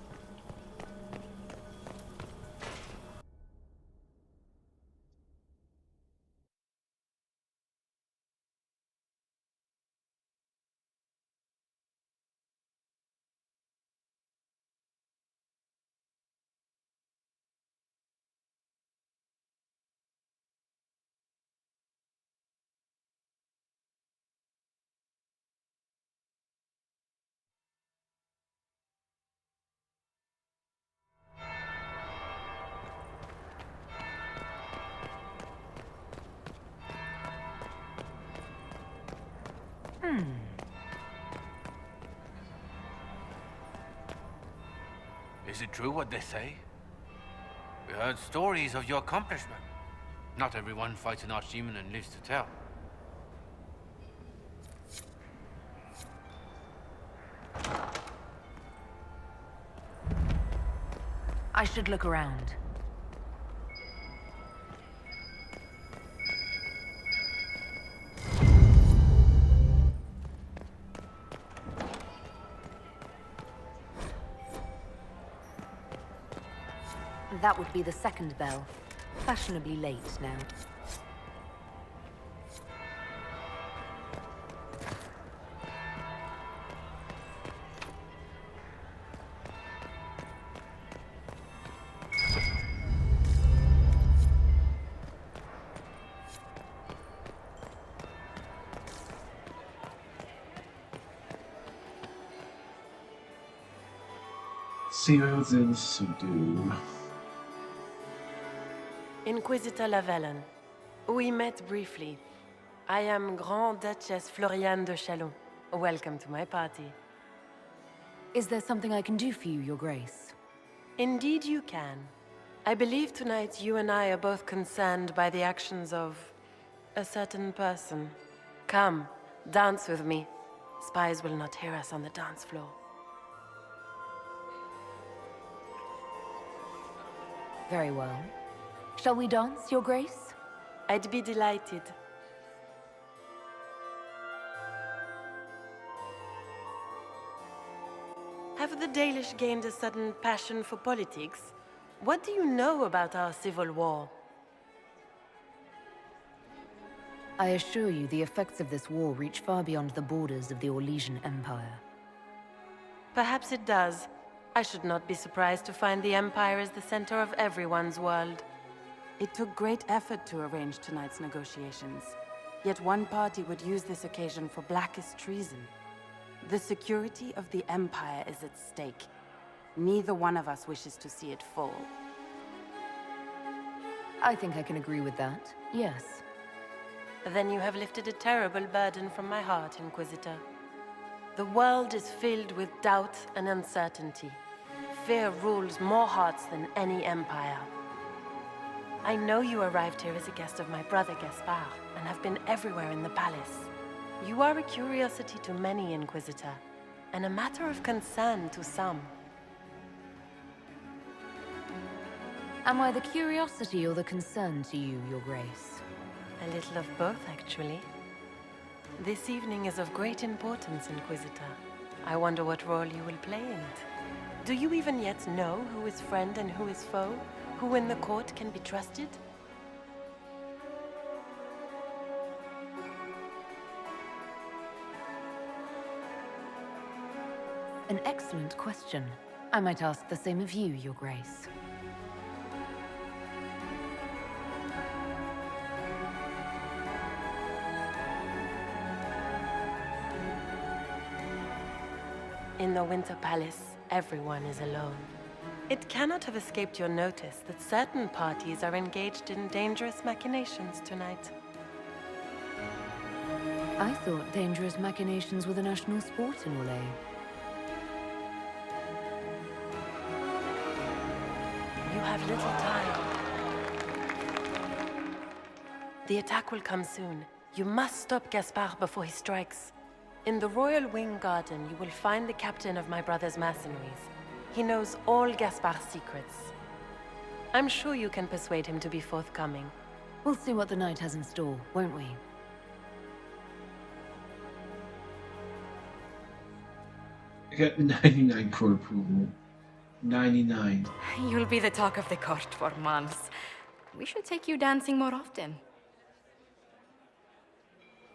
Is it true what they say? We heard stories of your accomplishment. Not everyone fights an archdemon and lives to tell. I should look around. That would be the second bell. Fashionably late now. Seals in subdue. Inquisitor Lavellan. We met briefly. I am Grand Duchess Floriane de Chalon. Welcome to my party. Is there something I can do for you, Your Grace? Indeed you can. I believe tonight you and I are both concerned by the actions of a certain person. Come, dance with me. Spies will not hear us on the dance floor. Very well. Shall we dance, Your Grace? I'd be delighted. Have the Dalish gained a sudden passion for politics? What do you know about our civil war? I assure you, the effects of this war reach far beyond the borders of the Orlesian Empire. Perhaps it does. I should not be surprised to find the Empire is the center of everyone's world. It took great effort to arrange tonight's negotiations. Yet one party would use this occasion for blackest treason. The security of the Empire is at stake. Neither one of us wishes to see it fall. I think I can agree with that, yes. Then you have lifted a terrible burden from my heart, Inquisitor. The world is filled with doubt and uncertainty. Fear rules more hearts than any empire. I know you arrived here as a guest of my brother Gaspard, and have been everywhere in the palace. You are a curiosity to many, Inquisitor, and a matter of concern to some. Am I the curiosity or the concern to you, Your Grace? A little of both, actually. This evening is of great importance, Inquisitor. I wonder what role you will play in it. Do you even yet know who is friend and who is foe? Who in the court can be trusted? An excellent question. I might ask the same of you, Your Grace. In the Winter Palace, everyone is alone. It cannot have escaped your notice that certain parties are engaged in dangerous machinations tonight. I thought dangerous machinations were the national sport in Orlais. You have little time. The attack will come soon. You must stop Gaspard before he strikes. In the Royal Wing Garden, you will find the captain of my brother's mercenaries. He knows all Gaspard's secrets. I'm sure you can persuade him to be forthcoming. We'll see what the night has in store, won't we? I got 99 court approval. 99. You'll be the talk of the court for months. We should take you dancing more often.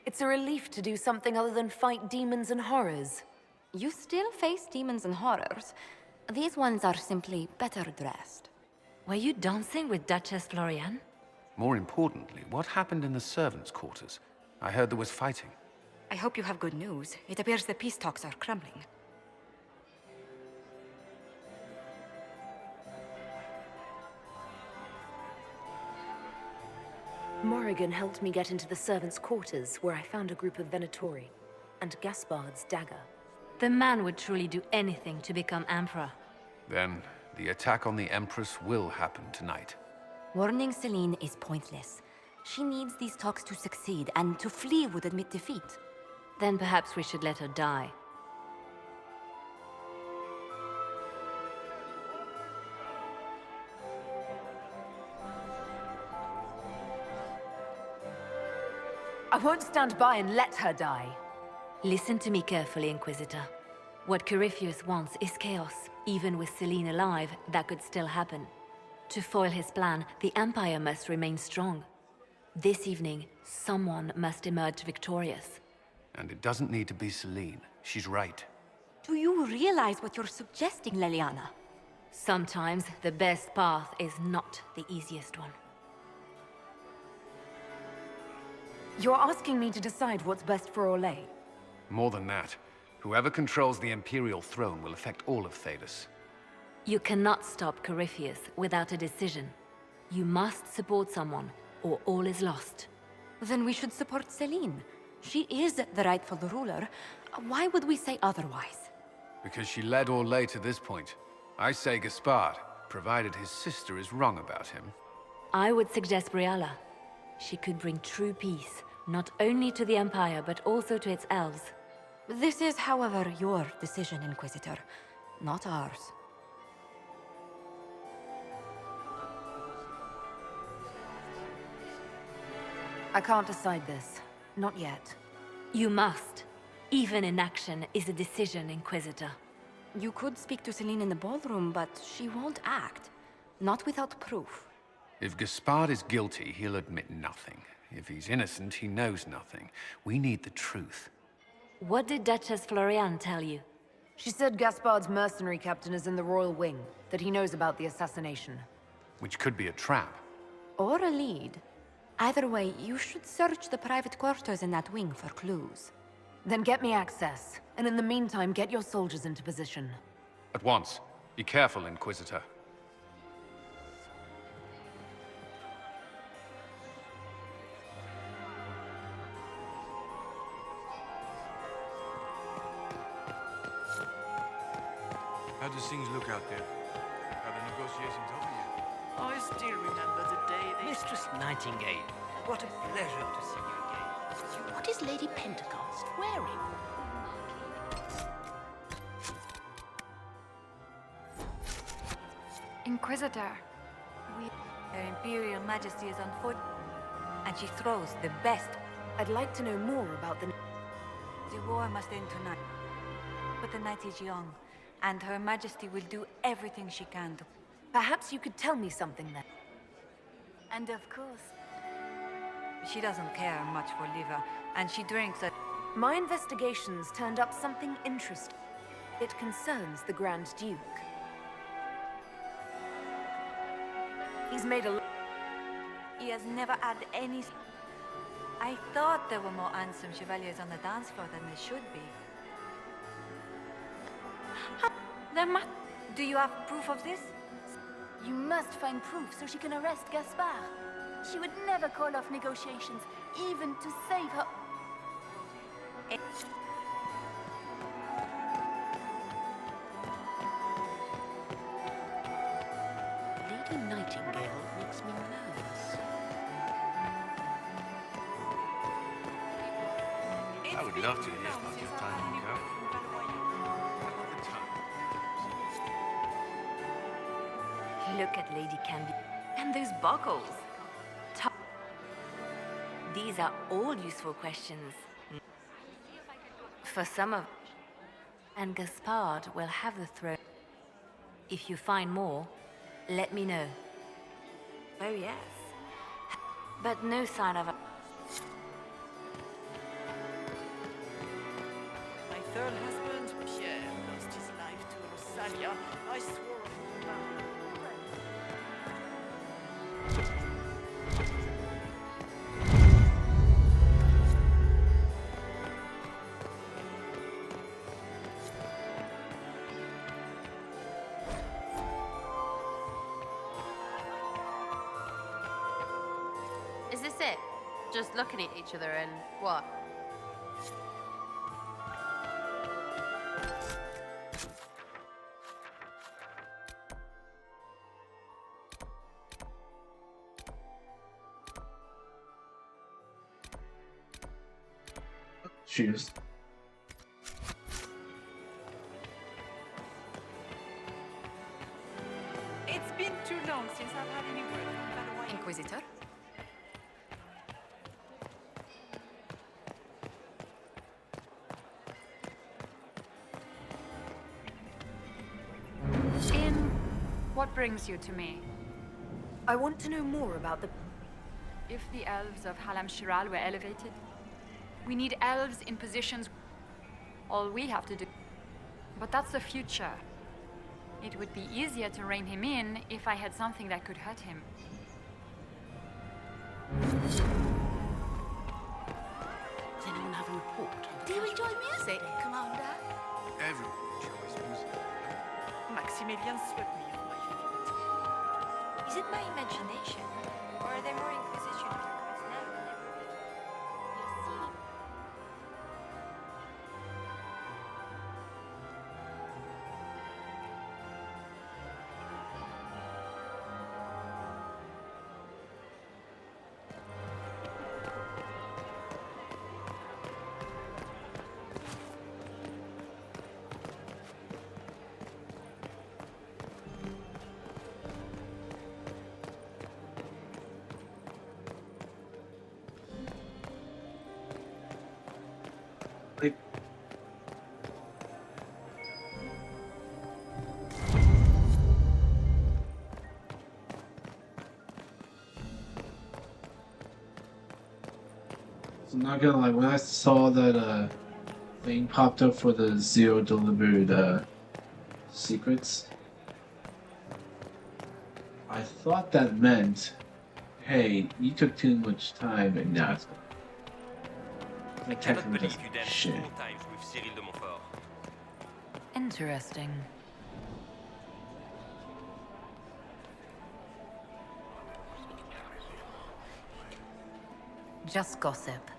It's a relief to do something other than fight demons and horrors. You still face demons and horrors. These ones are simply better dressed. Were you dancing with Duchess Floriane? More importantly, what happened in the servants' quarters? I heard there was fighting. I hope you have good news. It appears the peace talks are crumbling. Morrigan helped me get into the servants' quarters, where I found a group of Venatori, and Gaspard's dagger. The man would truly do anything to become Emperor. Then, the attack on the Empress will happen tonight. Warning Celine is pointless. She needs these talks to succeed, and to flee would admit defeat. Then perhaps we should let her die. I won't stand by and let her die. Listen to me carefully, Inquisitor. What Corypheus wants is chaos. Even with Celine alive, that could still happen. To foil his plan, the Empire must remain strong. This evening, someone must emerge victorious. And it doesn't need to be Celine. She's right. Do you realize what you're suggesting, Leliana? Sometimes the best path is not the easiest one. You're asking me to decide what's best for Orlais? More than that, whoever controls the Imperial throne will affect all of Thedas. You cannot stop Corypheus without a decision. You must support someone, or all is lost. Then we should support Celine. She is the rightful ruler. Why would we say otherwise? Because she led Orlais to this point. I say Gaspard, provided his sister is wrong about him. I would suggest Briala. She could bring true peace, not only to the Empire, but also to its elves. This is, however, your decision, Inquisitor, not ours. I can't decide this. Not yet. You must. Even inaction is a decision, Inquisitor. You could speak to Celine in the ballroom, but she won't act. Not without proof. If Gaspard is guilty, he'll admit nothing. If he's innocent, he knows nothing. We need the truth. What did Duchess Floriane tell you? She said Gaspard's mercenary captain is in the Royal Wing, that he knows about the assassination. Which could be a trap. Or a lead. Either way, you should search the private quarters in that wing for clues. Then get me access, and in the meantime, get your soldiers into position. At once. Be careful, Inquisitor. How does things look out there? Are the negotiations over yet? I still remember the day they... Mistress Nightingale. What a pleasure to see you again. What is Lady Pentecost wearing? Inquisitor. Her Imperial Majesty is on foot, and she throws the best. I'd like to know more about the... The war must end tonight. But the night is young, and Her Majesty will do everything she can to... Perhaps you could tell me something then. And of course, she doesn't care much for liver, and she drinks a... My investigations turned up something interesting. It concerns the Grand Duke. He's made a... He has never had any... I thought there were more handsome chevaliers on the dance floor than there should be. There must... Do you have proof of this? You must find proof so she can arrest Gaspard. She would never call off negotiations, even to save her... Lady Nightingale makes me nervous. I would love to hear about your time in Curry. Look at Lady Canby. And those buckles. These are all useful questions. For some of... And Gaspard will have the throne. If you find more, let me know. Oh yes. But no sign of a... My third husband, Pierre, lost his life to Rosalia. I swore... Is this it? Just looking at each other and what? Cheers. It's been too long since I've had any word from Valois. Inquisitor? What brings you to me? I want to know more about the... If the elves of Halam Shiral were elevated, we need elves in positions. All we have to do. But that's the future. It would be easier to rein him in if I had something that could hurt him. Does anyone have a report? Do you enjoy music, Commander? Everyone enjoys music. Maximilian swept me off my feet. Is it my imagination? Or are there more Inquisition records now than ever before? Like, so I'm not gonna lie, when I saw that thing popped up for the zero delivered secrets, I thought that meant, hey, you took too much time and now it's I cannot believe you danced 4 times with Cyril de Montfort. Interesting. Just gossip.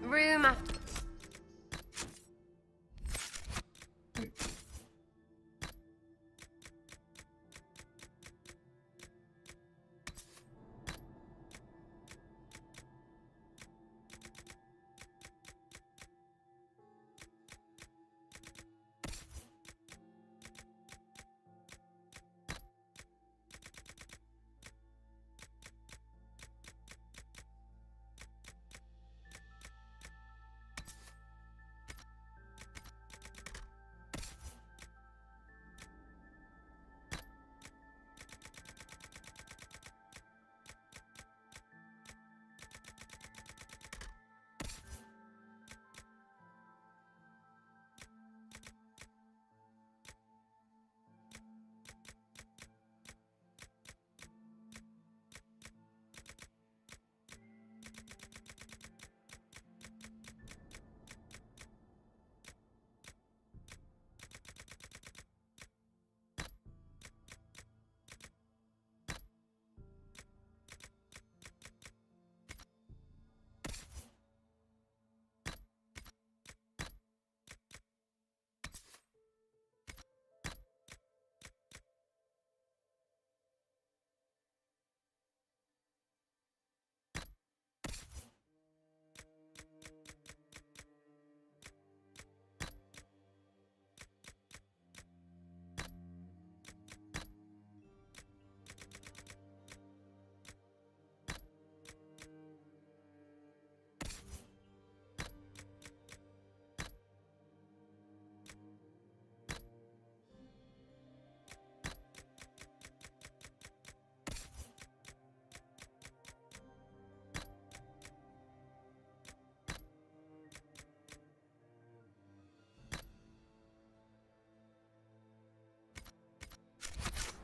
Room after.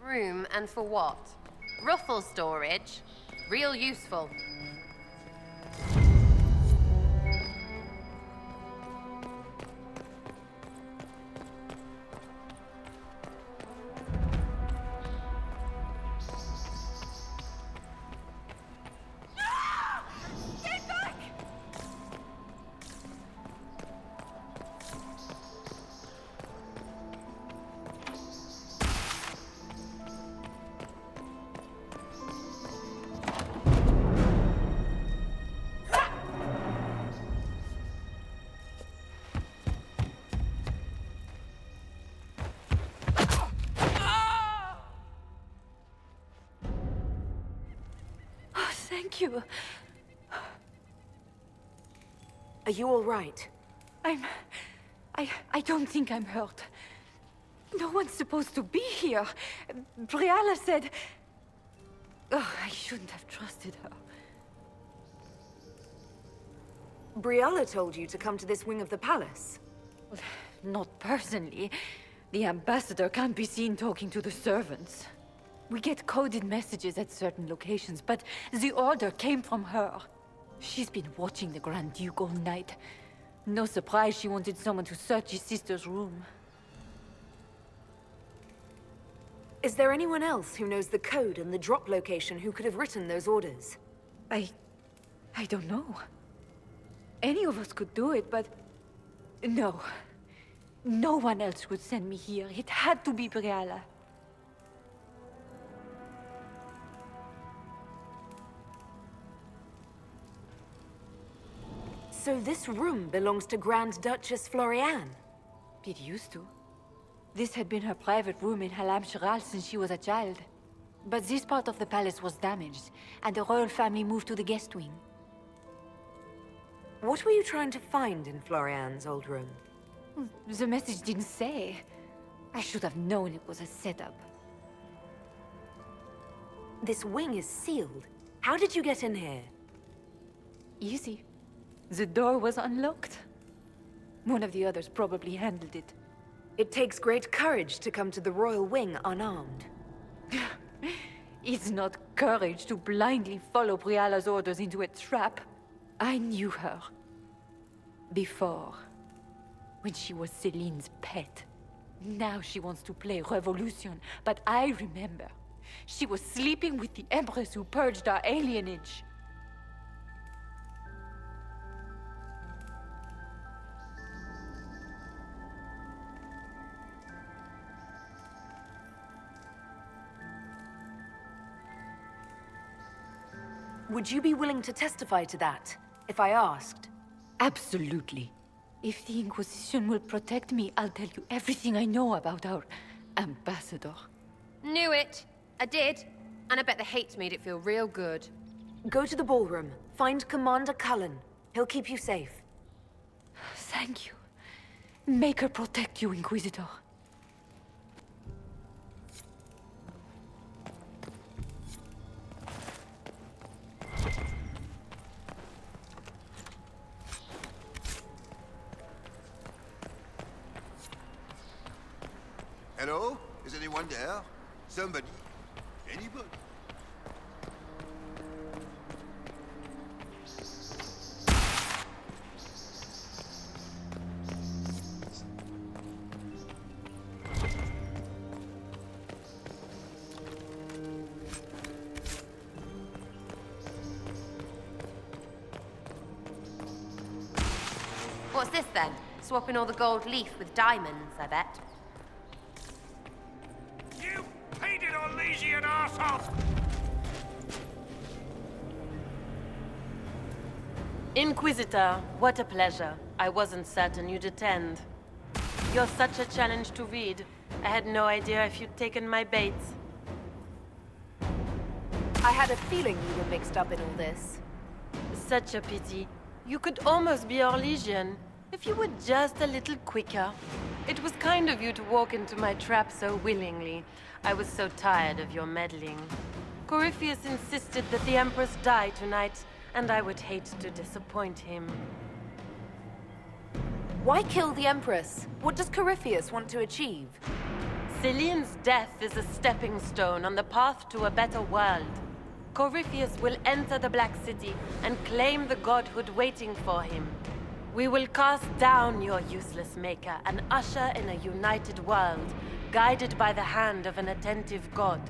Room, and for what? Ruffle storage? Real useful. Thank you. Are you all right? I don't think I'm hurt. No one's supposed to be here. Briala said... Oh, I shouldn't have trusted her. Briala told you to come to this wing of the palace? Well, not personally. The ambassador can't be seen talking to the servants. We get coded messages at certain locations, but the order came from her. She's been watching the Grand Duke all night. No surprise she wanted someone to search his sister's room. Is there anyone else who knows the code and the drop location who could have written those orders? I don't know. Any of us could do it, but... No. No one else would send me here. It had to be Briala. So this room belongs to Grand Duchess Floriane? It used to. This had been her private room in Halam Shiral since she was a child. But this part of the palace was damaged, and the royal family moved to the guest wing. What were you trying to find in Floriane's old room? The message didn't say. I should have known it was a setup. This wing is sealed. How did you get in here? Easy. The door was unlocked. One of the others probably handled it. It takes great courage to come to the royal wing unarmed. It's not courage to blindly follow Briala's orders into a trap. I knew her. Before. When she was Celine's pet. Now she wants to play revolution, but I remember. She was sleeping with the Empress who purged our alienage. Would you be willing to testify to that, if I asked? Absolutely. If the Inquisition will protect me, I'll tell you everything I know about our ambassador. Knew it. I did. And I bet the hate made it feel real good. Go to the ballroom. Find Commander Cullen. He'll keep you safe. Thank you. Make her protect you, Inquisitor. Hello? Is anyone there? Somebody? Anybody? What's this then? Swapping all the gold leaf with diamonds, I bet. You painted Orlesian arsehole! Inquisitor, what a pleasure. I wasn't certain you'd attend. You're such a challenge to read. I had no idea if you'd taken my bait. I had a feeling you were mixed up in all this. Such a pity. You could almost be Orlesian, if you were just a little quicker. It was kind of you to walk into my trap so willingly. I was so tired of your meddling. Corypheus insisted that the Empress die tonight, and I would hate to disappoint him. Why kill the Empress? What does Corypheus want to achieve? Celine's death is a stepping stone on the path to a better world. Corypheus will enter the Black City and claim the godhood waiting for him. We will cast down your useless maker and usher in a united world, guided by the hand of an attentive god.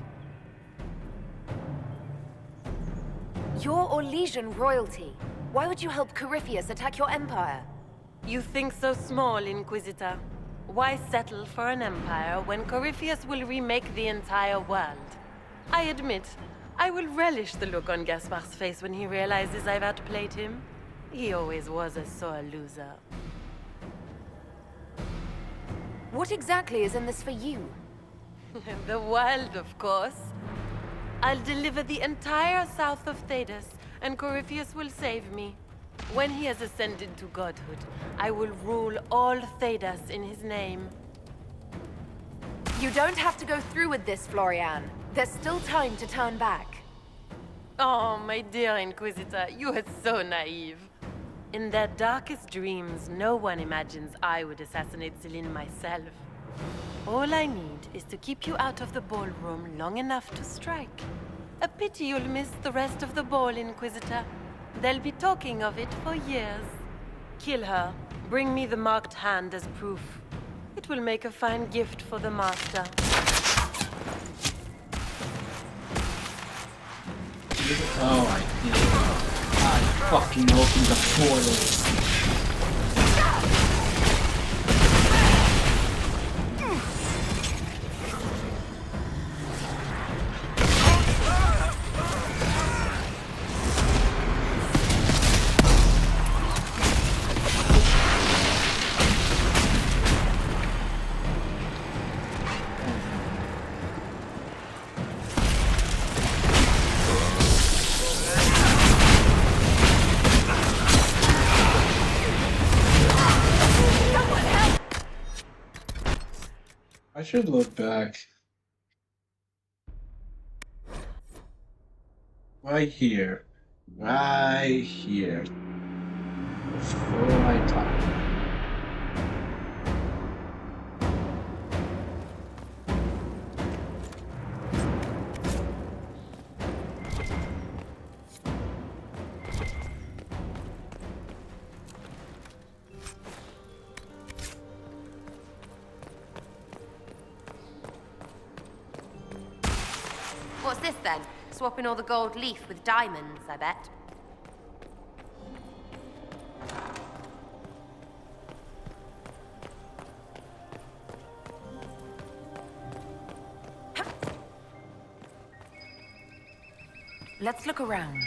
You're Orlesian royalty. Why would you help Corypheus attack your empire? You think so small, Inquisitor. Why settle for an empire when Corypheus will remake the entire world? I admit, I will relish the look on Gaspar's face when he realizes I've outplayed him. He always was a sore loser. What exactly is in this for you? The world, of course. I'll deliver the entire south of Thedas, and Corypheus will save me. When he has ascended to godhood, I will rule all Thedas in his name. You don't have to go through with this, Florian. There's still time to turn back. Oh, my dear Inquisitor, you are so naive. In their darkest dreams, no one imagines I would assassinate Celine myself. All I need is to keep you out of the ballroom long enough to strike. A pity you'll miss the rest of the ball, Inquisitor. They'll be talking of it for years. Kill her. Bring me the marked hand as proof. It will make a fine gift for the Master. Oh, I fucking opened the portal. I should look back. Right here. Right here. Before I talk. What's this then? Swapping all the gold leaf with diamonds, I bet. Let's look around.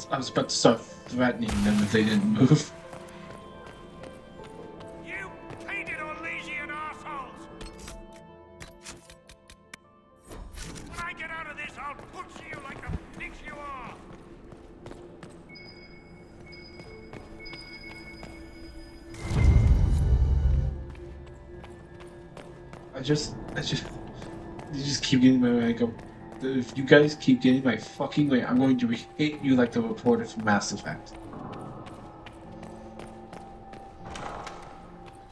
I was about to start threatening them if they didn't move. You painted Orlesian assholes! When I get out of this, I'll butcher you like the pigs you are! You just keep getting my way. I go, if you guys keep getting my fucking way, I'm going to hit you like the reporter from Mass Effect.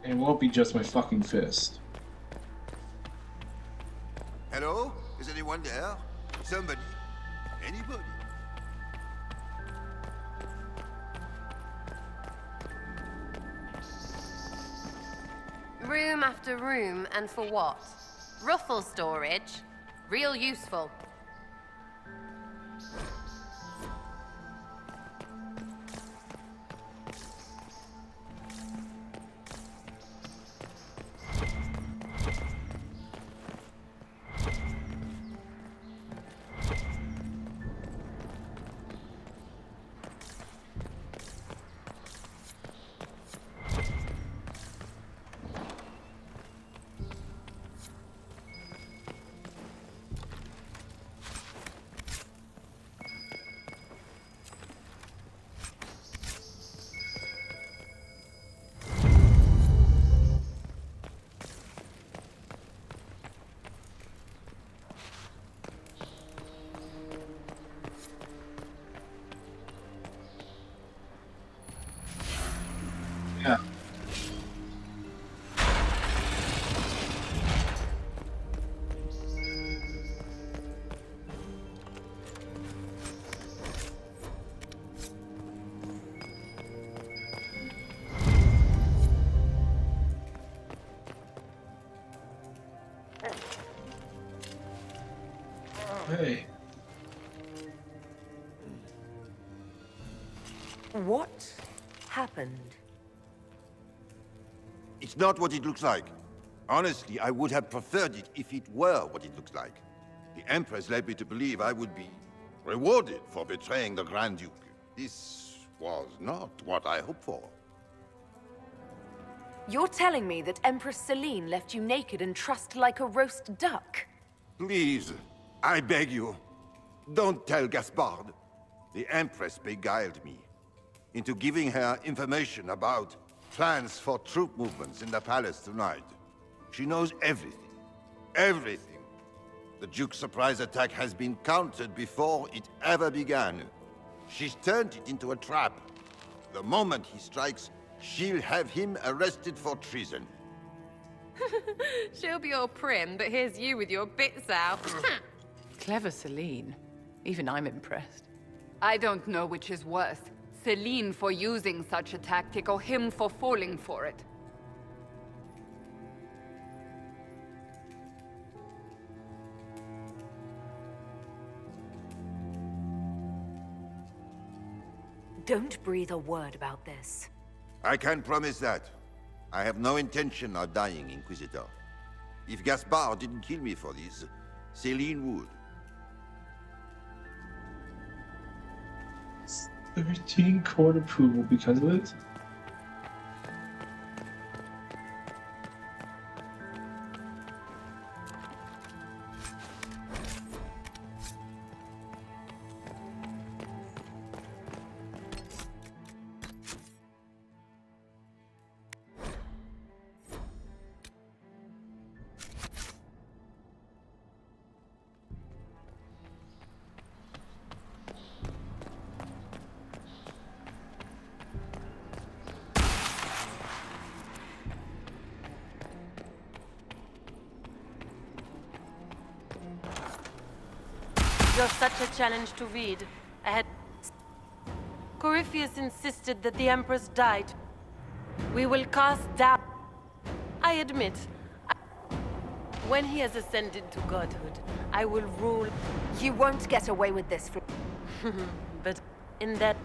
And it won't be just my fucking fist. Hello? Is anyone there? Somebody? Anybody? Room after room, and for what? Ruffle storage? Real useful. Hey. What happened? It's not what it looks like. Honestly, I would have preferred it if it were what it looks like. The Empress led me to believe I would be rewarded for betraying the Grand Duke. This was not what I hoped for. You're telling me that Empress Celine left you naked and trussed like a roast duck? Please, I beg you, don't tell Gaspard. The Empress beguiled me into giving her information about plans for troop movements in the palace tonight. She knows everything. Everything. The Duke's surprise attack has been countered before it ever began. She's turned it into a trap. The moment he strikes, she'll have him arrested for treason. She'll be all prim, but here's you with your bits out. Clever Celine. Even I'm impressed. I don't know which is worse. Celine for using such a tactic, or him for falling for it. Don't breathe a word about this. I can promise that. I have no intention of dying, Inquisitor. If Gaspard didn't kill me for this, Celine would. 13 court approval because of it? You're such a challenge to read. I had... Corypheus insisted that the Empress died. We will cast down... I admit, when he has ascended to godhood, I will rule... You won't get away with this for... But in that...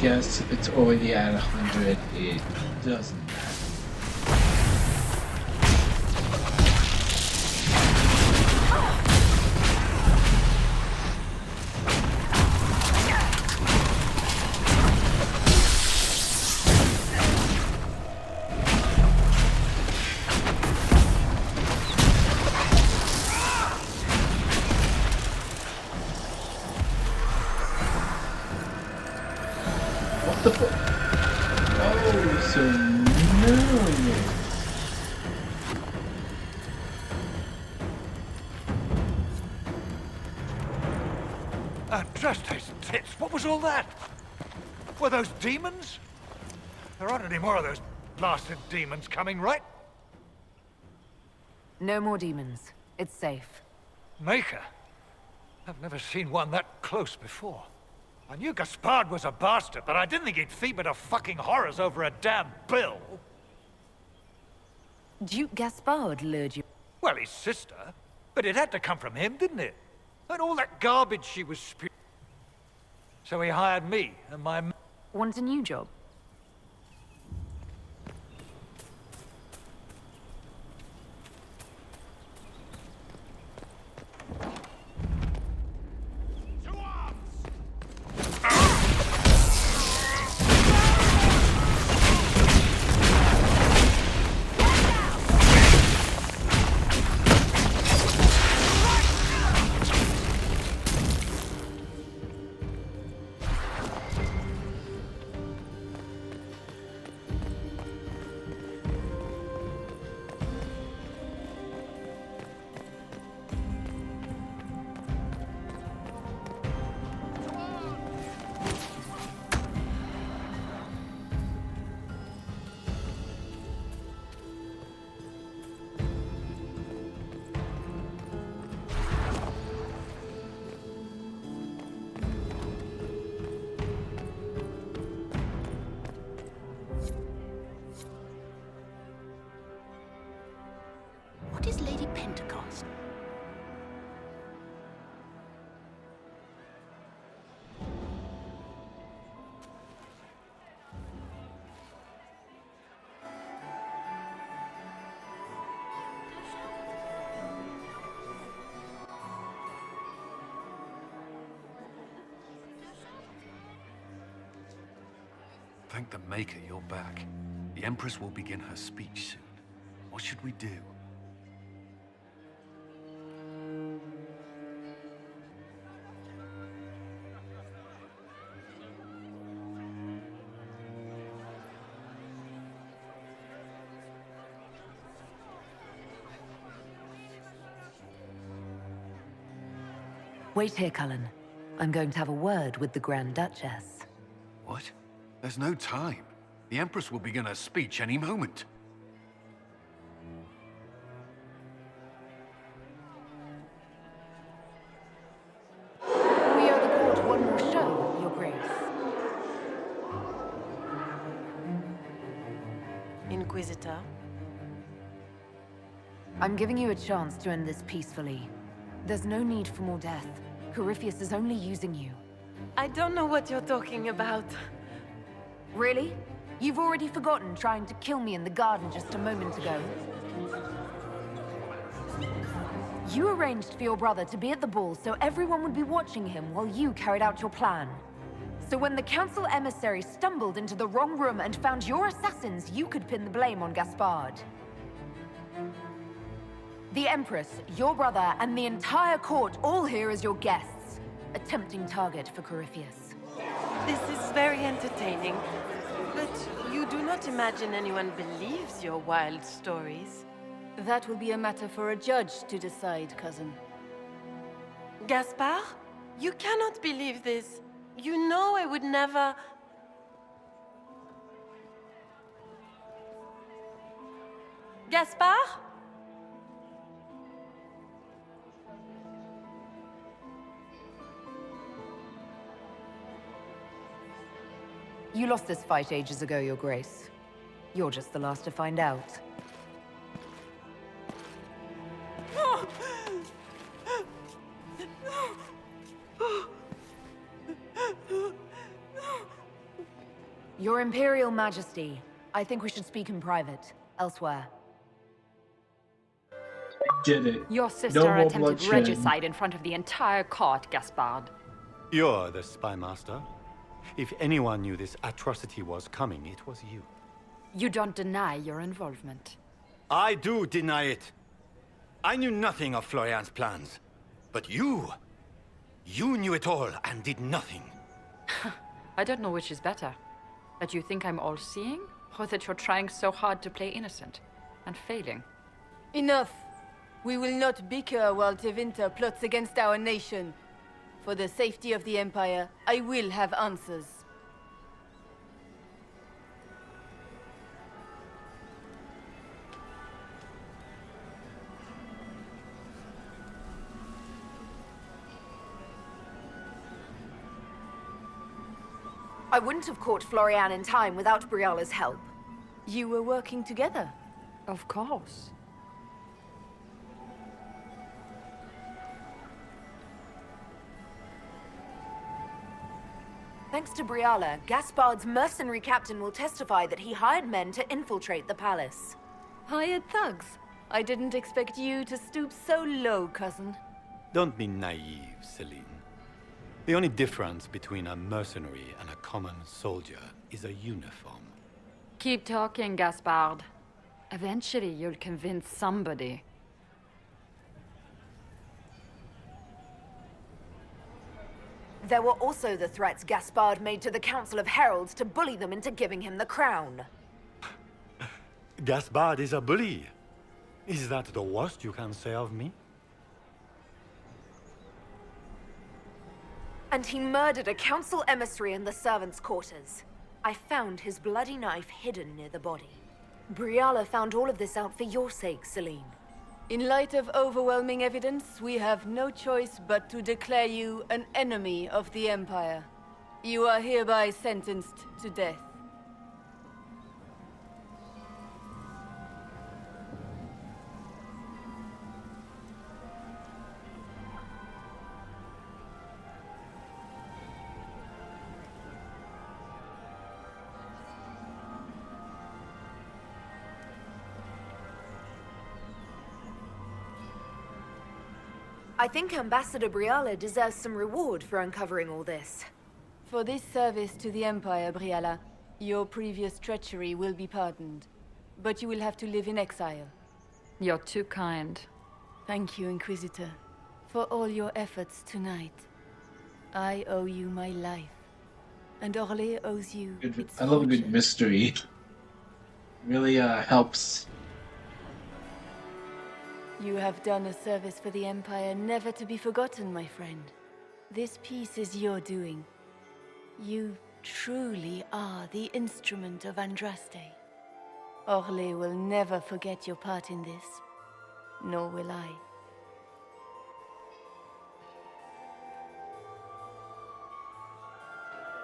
Guess it's already at 100. It doesn't matter. What the fuck? Oh, so no. Andraste's tits, what was all that? Were those demons? There aren't any more of those blasted demons coming, right? No more demons. It's safe. Maker? I've never seen one that close before. I knew Gaspard was a bastard, but I didn't think he'd feed to fucking horrors over a damn bill. Duke Gaspard lured you. Well, his sister. But it had to come from him, didn't it? And all that garbage she was spewing. So he hired me and my... Want a new job? Thank the Maker you're back. The Empress will begin her speech soon. What should we do? Wait here, Cullen. I'm going to have a word with the Grand Duchess. What? There's no time. The Empress will begin her speech any moment. We owe the court one more show, Your Grace. Inquisitor? I'm giving you a chance to end this peacefully. There's no need for more death. Corypheus is only using you. I don't know what you're talking about. Really? You've already forgotten trying to kill me in the garden just a moment ago? You arranged for your brother to be at the ball so everyone would be watching him while you carried out your plan. So when the council emissary stumbled into the wrong room and found your assassins, you could pin the blame on Gaspard. The Empress, your brother, and the entire court all here as your guests. A tempting target for Corypheus. This is very entertaining, but you do not imagine anyone believes your wild stories. That will be a matter for a judge to decide, cousin. Gaspard? You cannot believe this. You know I would never... Gaspard? You lost this fight ages ago, Your Grace. You're just the last to find out. Your Imperial Majesty, I think we should speak in private, elsewhere. Did it. Your sister No more attempted bloodshed. regicide in front of the entire court, Gaspard. You're the spy master. If anyone knew this atrocity was coming, it was you. You don't deny your involvement. I do deny it. I knew nothing of Florian's plans. But you knew it all and did nothing. I don't know which is better. That you think I'm all-seeing, or that you're trying so hard to play innocent and failing. Enough! We will not bicker while Tevinter plots against our nation. For the safety of the Empire, I will have answers. I wouldn't have caught Florian in time without Briala's help. You were working together? Of course. Thanks to Briala, Gaspard's mercenary captain will testify that he hired men to infiltrate the palace. Hired thugs? I didn't expect you to stoop so low, cousin. Don't be naive, Celine. The only difference between a mercenary and a common soldier is a uniform. Keep talking, Gaspard. Eventually, you'll convince somebody. There were also the threats Gaspard made to the Council of Heralds to bully them into giving him the crown. Gaspard is a bully. Is that the worst you can say of me? And he murdered a council emissary in the servants' quarters. I found his bloody knife hidden near the body. Briala found all of this out for your sake, Celine. In light of overwhelming evidence, we have no choice but to declare you an enemy of the Empire. You are hereby sentenced to death. I think Ambassador Briala deserves some reward for uncovering all this. For this service to the Empire, Briala, Your previous treachery will be pardoned, but you will have to live in exile. You're too kind. Thank you, Inquisitor, for all your efforts tonight. I owe you my life, and Orlais owes you its I love a good fortune. mystery. Really helps. You have done a service for the Empire never to be forgotten, my friend. This piece is your doing. You truly are the instrument of Andraste. Orlais will never forget your part in this, nor will I.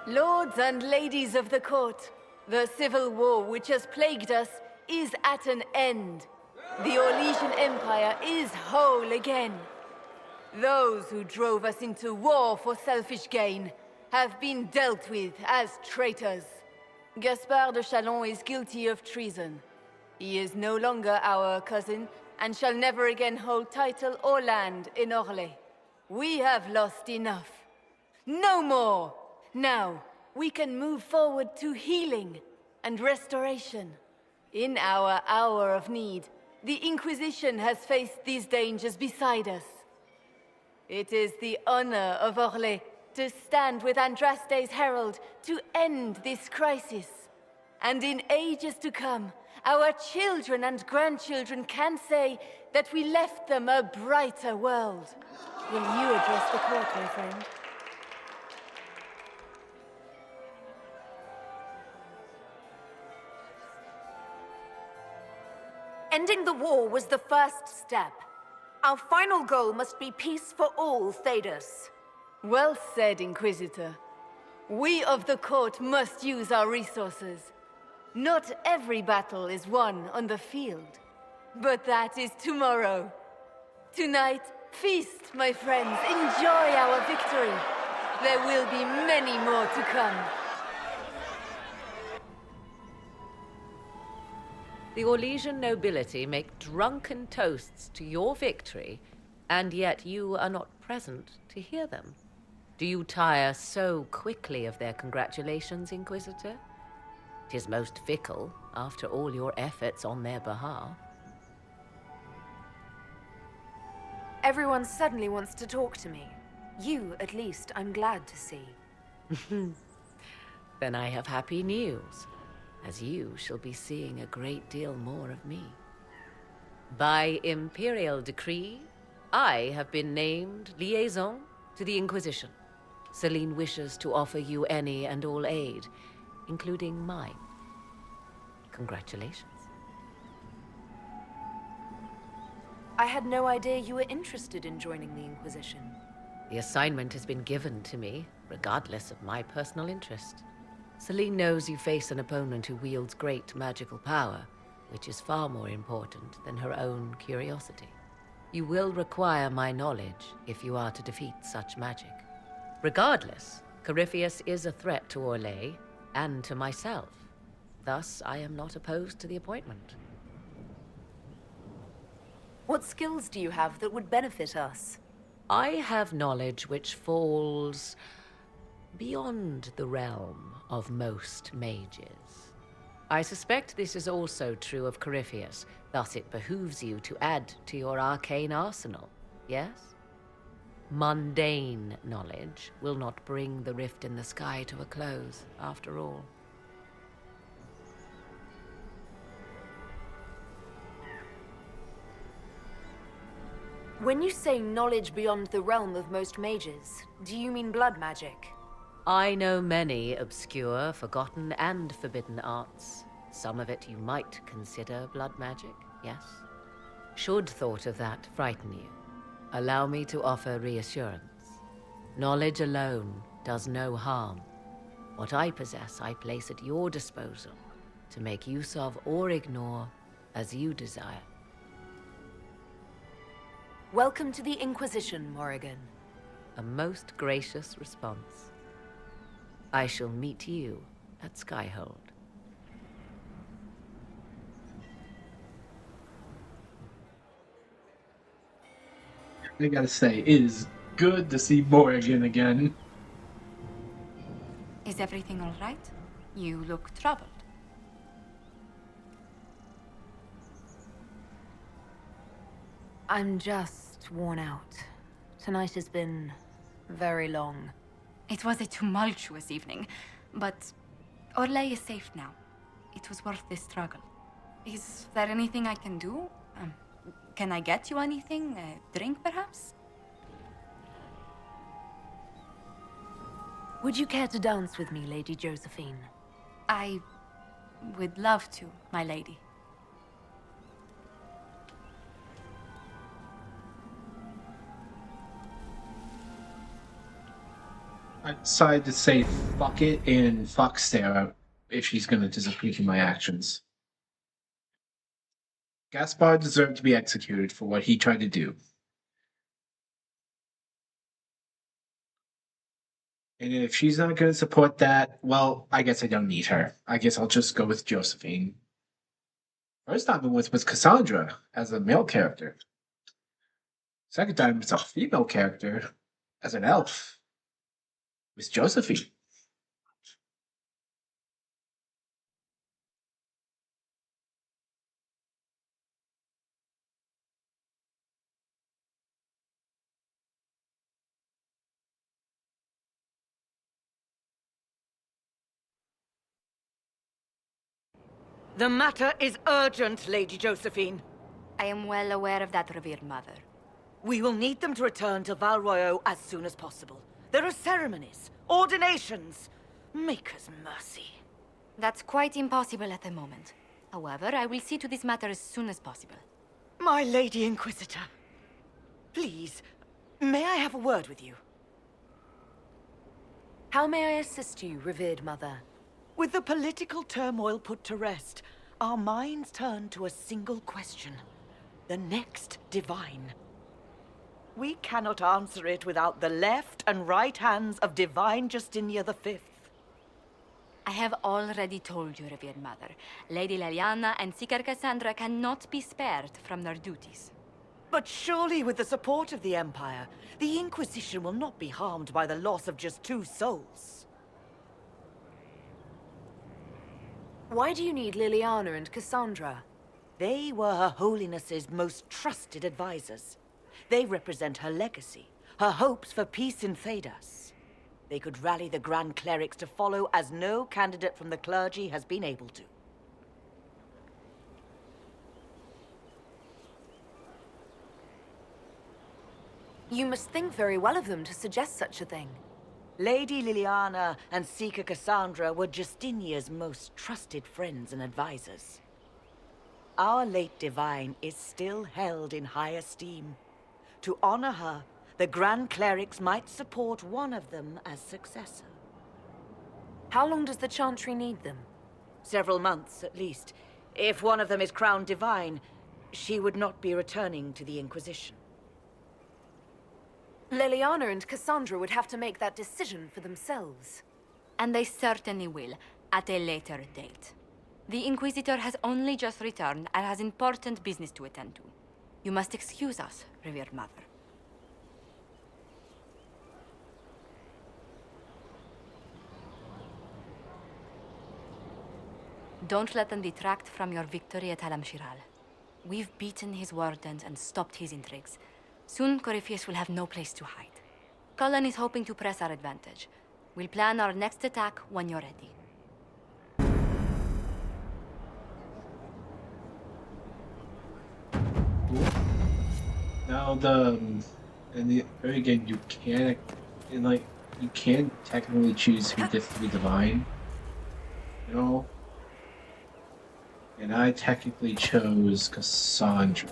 Lords and ladies of the court, the civil war which has plagued us is at an end. The Orlesian Empire is whole again. Those who drove us into war for selfish gain have been dealt with as traitors. Gaspard de Chalon is guilty of treason. He is no longer our cousin and shall never again hold title or land in Orlais. We have lost enough. No more! Now, we can move forward to healing and restoration. In our hour of need, the Inquisition has faced these dangers beside us. It is the honor of Orlais to stand with Andraste's herald to end this crisis. And in ages to come, our children and grandchildren can say that we left them a brighter world. Will you address the court, my friend? Ending the war was the first step. Our final goal must be peace for all Thedas. Well said, Inquisitor. We of the court must use our resources. Not every battle is won on the field, but that is tomorrow. Tonight, feast, my friends. Enjoy our victory. There will be many more to come. The Orlesian nobility make drunken toasts to your victory, and yet you are not present to hear them. Do you tire so quickly of their congratulations, Inquisitor? 'Tis most fickle, after all your efforts on their behalf. Everyone suddenly wants to talk to me. You, at least, I'm glad to see. Then I have happy news, as you shall be seeing a great deal more of me. By imperial decree, I have been named liaison to the Inquisition. Celine wishes to offer you any and all aid, including mine. Congratulations. I had no idea you were interested in joining the Inquisition. The assignment has been given to me, regardless of my personal interest. Celine knows you face an opponent who wields great magical power, which is far more important than her own curiosity. You will require my knowledge if you are to defeat such magic. Regardless, Corypheus is a threat to Orlais and to myself. Thus, I am not opposed to the appointment. What skills do you have that would benefit us? I have knowledge which falls beyond the realm of most mages. I suspect this is also true of Corypheus, thus it behooves you to add to your arcane arsenal, yes? Mundane knowledge will not bring the rift in the sky to a close, after all. When you say knowledge beyond the realm of most mages, do you mean blood magic? I know many obscure, forgotten, and forbidden arts. Some of it you might consider blood magic, yes? Should thought of that frighten you, allow me to offer reassurance. Knowledge alone does no harm. What I possess, I place at your disposal to make use of or ignore as you desire. Welcome to the Inquisition, Morrigan. A most gracious response. I shall meet you at Skyhold. I gotta say, it is good to see Morrigan again. Is everything all right? You look troubled. I'm just worn out. Tonight has been very long. It was a tumultuous evening, but Orlais is safe now. It was worth the struggle. Is there anything I can do? Can I get you anything? A drink, perhaps? Would you care to dance with me, Lady Josephine? I would love to, my lady. I decided to say fuck it and fuck Sarah if she's going to disapprove of my actions. Gaspard deserved to be executed for what he tried to do. And if she's not going to support that, well, I guess I don't need her. I guess I'll just go with Josephine. First time it was with Cassandra as a male character. Second time it's a female character as an elf. With Josephine. The matter is urgent, Lady Josephine. I am well aware of that, revered mother. We will need them to return to Val Royeaux as soon as possible. There are ceremonies, ordinations. Make us mercy. That's quite impossible at the moment. However, I will see to this matter as soon as possible. My Lady Inquisitor, please, may I have a word with you? How may I assist you, revered mother? With the political turmoil put to rest, our minds turn to a single question. The next divine. We cannot answer it without the left and right hands of Divine Justinia V. I have already told you, revered mother. Lady Leliana and Seeker Cassandra cannot be spared from their duties. But surely with the support of the Empire, the Inquisition will not be harmed by the loss of just 2 souls. Why do you need Liliana and Cassandra? They were Her Holiness's most trusted advisors. They represent her legacy, her hopes for peace in Thedas. They could rally the Grand Clerics to follow as no candidate from the clergy has been able to. You must think very well of them to suggest such a thing. Lady Liliana and Seeker Cassandra were Justinia's most trusted friends and advisors. Our late divine is still held in high esteem. To honor her, the Grand Clerics might support one of them as successor. How long does the Chantry need them? Several months, at least. If one of them is crowned divine, she would not be returning to the Inquisition. Liliana and Cassandra would have to make that decision for themselves. And they certainly will, at a later date. The Inquisitor has only just returned and has important business to attend to. You must excuse us, revered mother. Don't let them detract from your victory at Alam-Shiral. We've beaten his wardens and stopped his intrigues. Soon, Corypheus will have no place to hide. Cullen is hoping to press our advantage. We'll plan our next attack when you're ready. Now again, you can't, you can technically choose who gets to be divine, you know? And I technically chose Cassandra.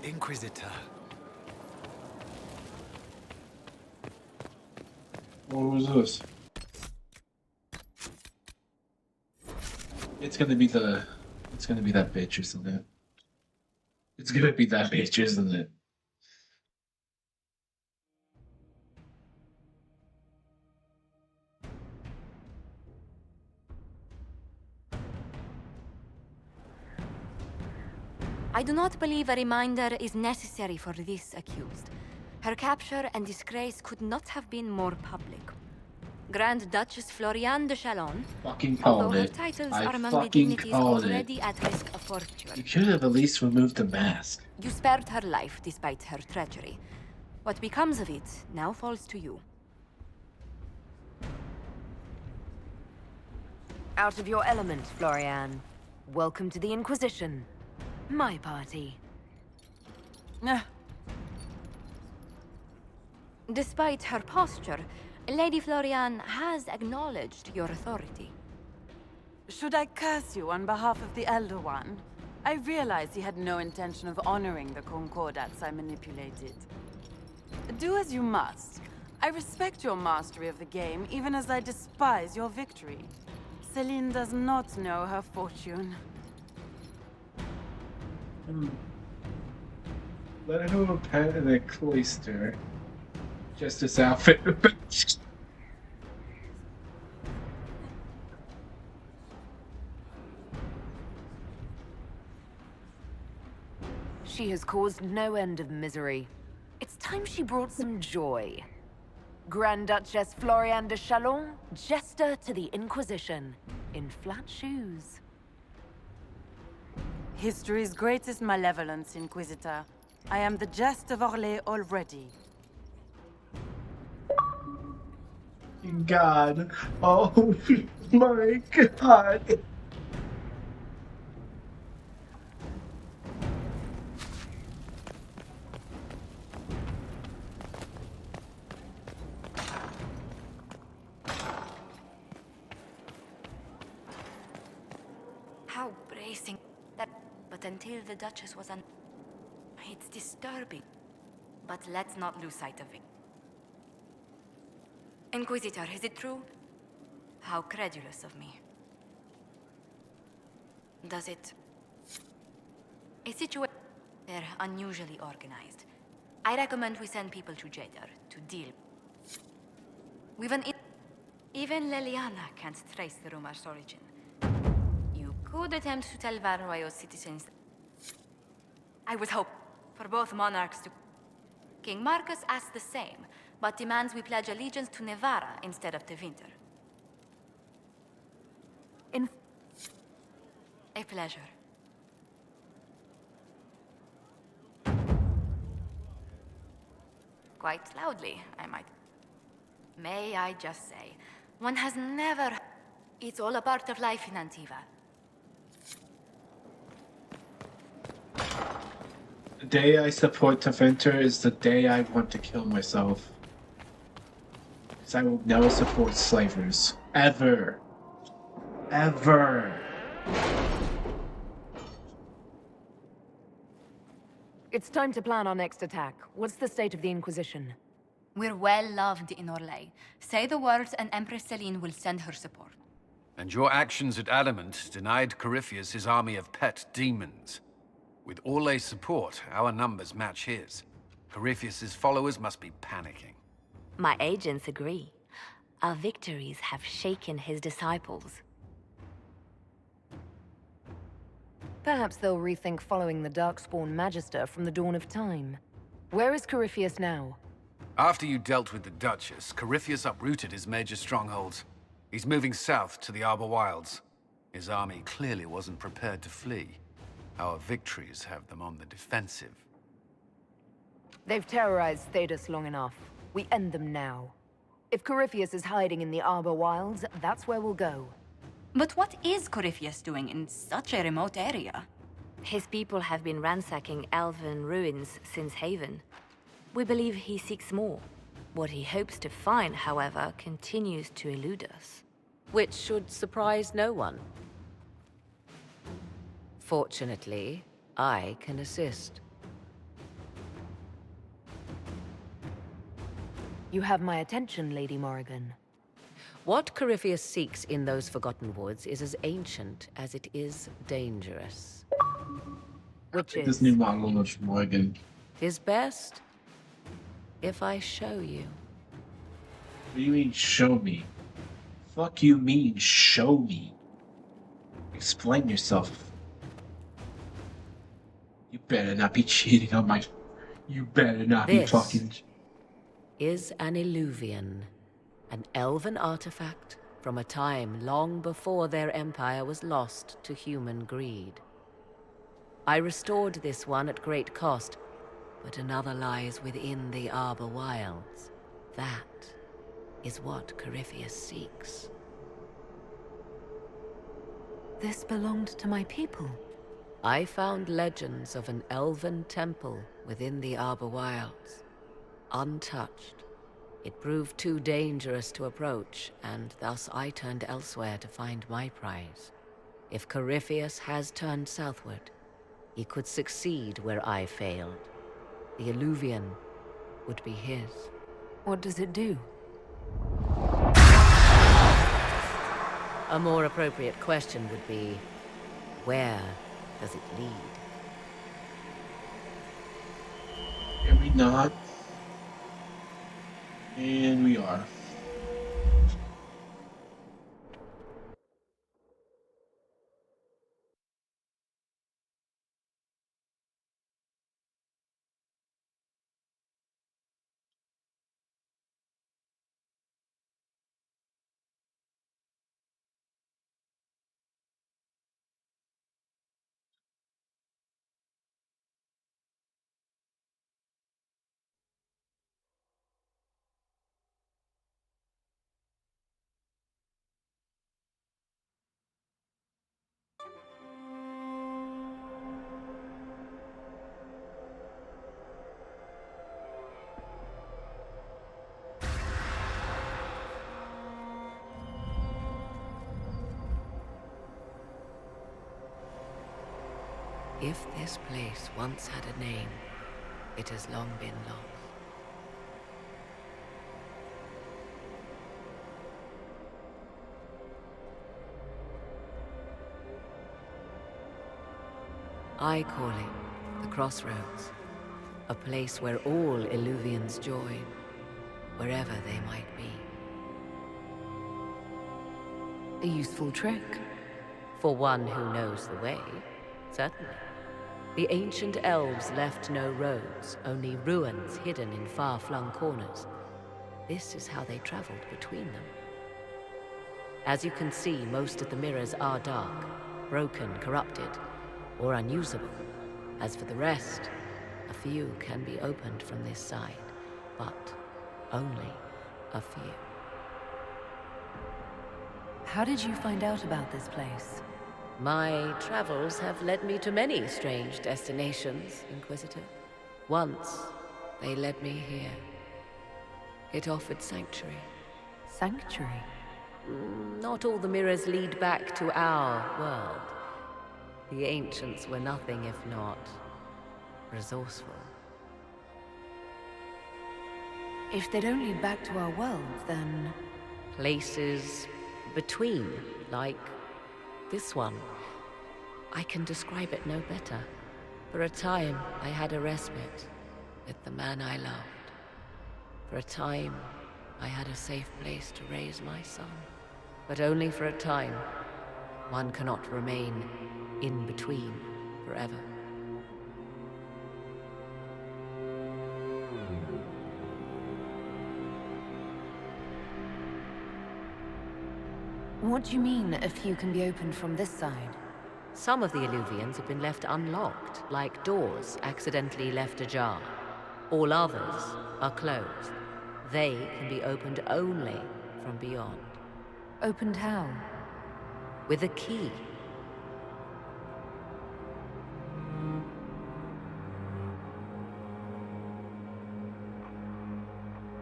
Inquisitor. What was this? It's gonna be that bitch, isn't it? It's gonna be that bitch, isn't it? I do not believe a reminder is necessary for this accused. Her capture and disgrace could not have been more public. Grand Duchess Floriane de Chalon, Fucking although called her it. titles I are among the fucking dignities called it. already at risk of forfeiture. You should have at least removed the mask. You spared her life despite her treachery. What becomes of it now falls to you. Out of your element, Floriane. Welcome to the Inquisition. My party. Despite her posture, Lady Floriane has acknowledged your authority. Should I curse you on behalf of the Elder One? I realize he had no intention of honoring the concordats I manipulated. Do as you must. I respect your mastery of the game, even as I despise your victory. Celine does not know her fortune. Let her repent in a cloister. Just this outfit. She has caused no end of misery. It's time she brought some joy. Grand Duchess Floriane de Chalon, jester to the Inquisition, in flat shoes. History's greatest malevolence, Inquisitor. I am the jest of Orlais already. God. Oh my God. How bracing that. But until the Duchess was on. It's disturbing. But let's not lose sight of it. Inquisitor, is it true? How credulous of me. Does it... A situation... They're unusually organized. I recommend we send people to Jadar to deal. We've an... Even Leliana can't trace the rumor's origin. You could attempt to tell Varroyo's citizens... I would hope for both monarchs to... King Marcus asked the same, but demands we pledge allegiance to Nevarra instead of Tevinter. A pleasure. Quite loudly, I might. May I just say, one has never... It's all a part of life in Antiva. The day I support Tevinter is the day I want to kill myself. Because I will never support slavers. Ever. Ever. It's time to plan our next attack. What's the state of the Inquisition? We're well loved in Orlais. Say the words and Empress Celine will send her support. And your actions at Adamant denied Corypheus his army of pet demons. With Orlais' support, our numbers match his. Corypheus' followers must be panicking. My agents agree. Our victories have shaken his disciples. Perhaps they'll rethink following the Darkspawn Magister from the dawn of time. Where is Corypheus now? After you dealt with the Duchess, Corypheus uprooted his major strongholds. He's moving south to the Arbor Wilds. His army clearly wasn't prepared to flee. Our victories have them on the defensive. They've terrorized Thedas long enough. We end them now. If Corypheus is hiding in the Arbor Wilds, that's where we'll go. But what is Corypheus doing in such a remote area? His people have been ransacking elven ruins since Haven. We believe he seeks more. What he hopes to find, however, continues to elude us. Which should surprise no one. Fortunately, I can assist. You have my attention, Lady Morrigan. What Corypheus seeks in those Forgotten Woods is as ancient as it is dangerous. Which is... This new model of Morgan. His best, if I show you. What do you mean, show me? Fuck you mean, show me? Explain yourself. better not be cheating on my... You better not be This fucking... is an Illuvian, an elven artifact from a time long before their empire was lost to human greed. I restored this one at great cost, but another lies within the Arbor Wilds. That is what Corypheus seeks. This belonged to my people. I found legends of an elven temple within the Arbor Wilds, untouched. It proved too dangerous to approach, and thus I turned elsewhere to find my prize. If Corypheus has turned southward, he could succeed where I failed. The Illuvian would be his. What does it do? A more appropriate question would be, where does it lead? Are we not? And we are. If this place once had a name, it has long been lost. I call it the Crossroads, a place where all Illuvians join, wherever they might be. A useful trick. For one who knows the way, certainly. The ancient elves left no roads, only ruins hidden in far-flung corners. This is how they traveled between them. As you can see, most of the mirrors are dark, broken, corrupted, or unusable. As for the rest, a few can be opened from this side, but only a few. How did you find out about this place? My travels have led me to many strange destinations, Inquisitor. Once, they led me here. It offered sanctuary. Sanctuary? Not all the mirrors lead back to our world. The ancients were nothing if not resourceful. If they don't lead back to our world, then... Places between, like this one. I can describe it no better. For a time, I had a respite with the man I loved. For a time, I had a safe place to raise my son. But only for a time. One cannot remain in between forever. What do you mean, a few can be opened from this side? Some of the Illuvians have been left unlocked, like doors accidentally left ajar. All others are closed. They can be opened only from beyond. Opened how? With a key.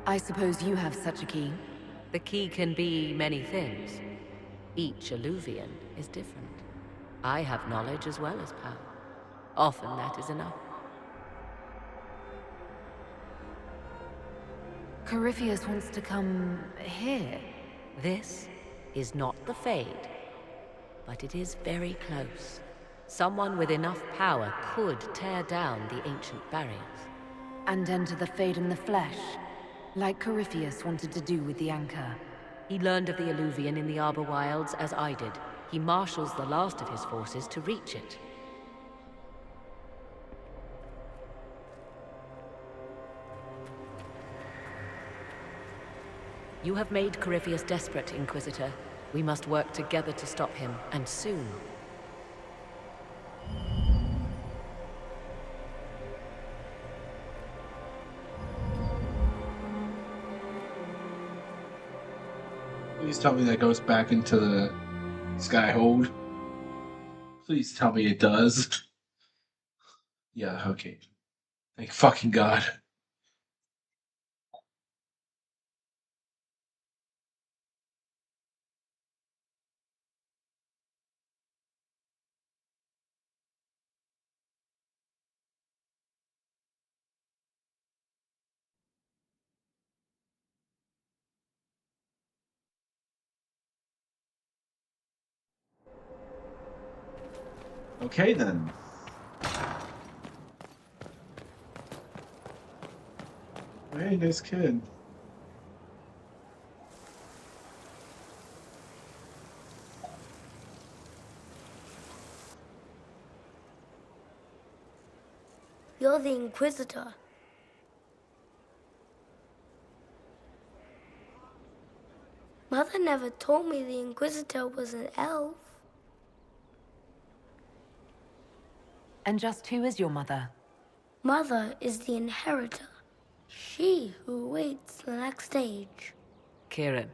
I suppose you have such a key? The key can be many things. Each Illuvian is different. I have knowledge as well as power. Often that is enough. Corypheus wants to come here. This is not the Fade, but it is very close. Someone with enough power could tear down the ancient barriers. And enter the Fade in the flesh, like Corypheus wanted to do with the Anchor. He learned of the Illuvian in the Arbor Wilds as I did. He marshals the last of his forces to reach it. You have made Corypheus desperate, Inquisitor. We must work together to stop him, and soon. Please tell me that goes back into the Skyhold. Please tell me it does. Yeah, okay. Thank fucking God. Okay then. Hey, nice kid. You're the Inquisitor. Mother never told me the Inquisitor was an elf. And just who is your mother? Mother is the inheritor. She who awaits the next stage. Kieran,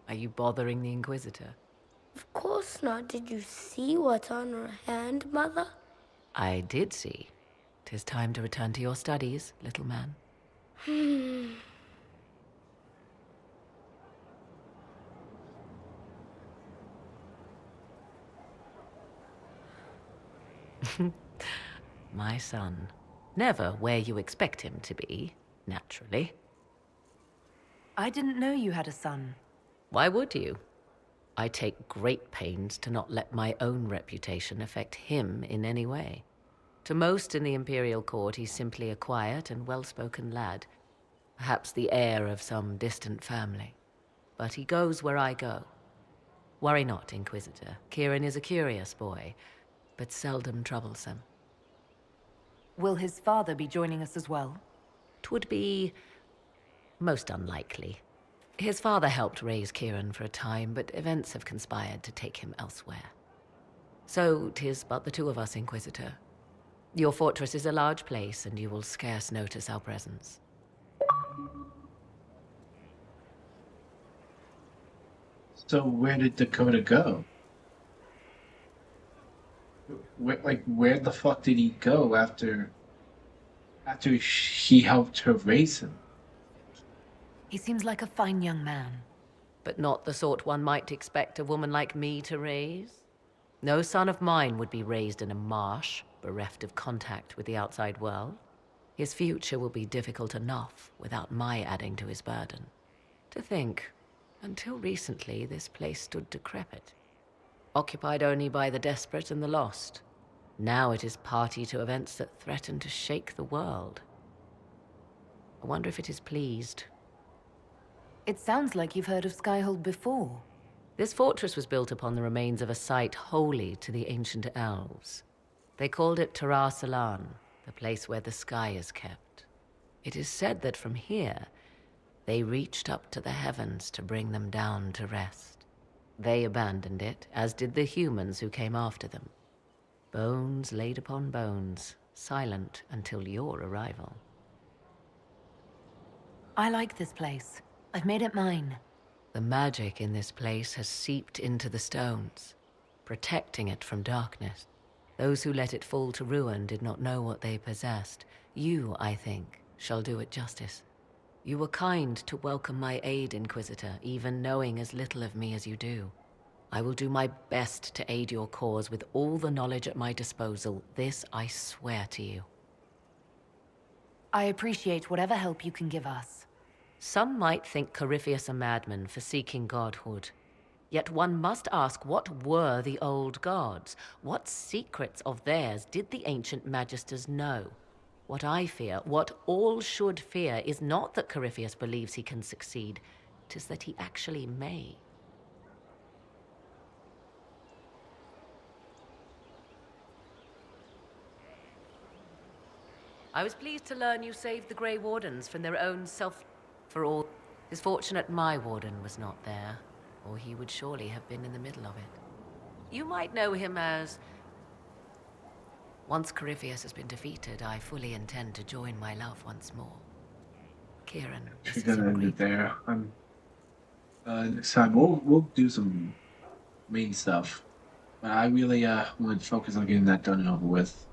are you bothering the Inquisitor? Of course not. Did you see what's on her hand, Mother? I did see. 'Tis time to return to your studies, little man. My son. Never where you expect him to be, naturally. I didn't know you had a son. Why would you? I take great pains to not let my own reputation affect him in any way. To most in the Imperial Court, he's simply a quiet and well-spoken lad, perhaps the heir of some distant family. But he goes where I go. Worry not, Inquisitor. Kieran is a curious boy, but seldom troublesome. Will his father be joining us as well? 'Twould be most unlikely. His father helped raise Kieran for a time, but events have conspired to take him elsewhere. So 'tis but the two of us, Inquisitor. Your fortress is a large place, and you will scarce notice our presence. So where did Dakota go? Where the fuck did he go after he helped her raise him? He seems like a fine young man. But not the sort one might expect a woman like me to raise. No son of mine would be raised in a marsh, bereft of contact with the outside world. His future will be difficult enough without my adding to his burden. To think, until recently this place stood decrepit, occupied only by the desperate and the lost. Now it is party to events that threaten to shake the world. I wonder if it is pleased. It sounds like you've heard of Skyhold before. This fortress was built upon the remains of a site holy to the ancient elves. They called it Tarar Salan, the place where the sky is kept. It is said that from here, they reached up to the heavens to bring them down to rest. They abandoned it, as did the humans who came after them. Bones laid upon bones, silent until your arrival. I like this place. I've made it mine. The magic in this place has seeped into the stones, protecting it from darkness. Those who let it fall to ruin did not know what they possessed. You, I think, shall do it justice. You were kind to welcome my aid, Inquisitor, even knowing as little of me as you do. I will do my best to aid your cause with all the knowledge at my disposal. This I swear to you. I appreciate whatever help you can give us. Some might think Corypheus a madman for seeking godhood. Yet one must ask, what were the old gods? What secrets of theirs did the ancient magisters know? What I fear, what all should fear, is not that Corypheus believes he can succeed. 'Tis that he actually may. I was pleased to learn you saved the Grey Wardens from their own for all. It's fortunate my warden was not there, or he would surely have been in the middle of it. You might know him as... Once Corypheus has been defeated, I fully intend to join my love once more. Kieran, She's gonna end it there. Next time we'll do some main stuff. But I really want to focus on getting that done and over with.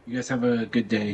You guys have a good day.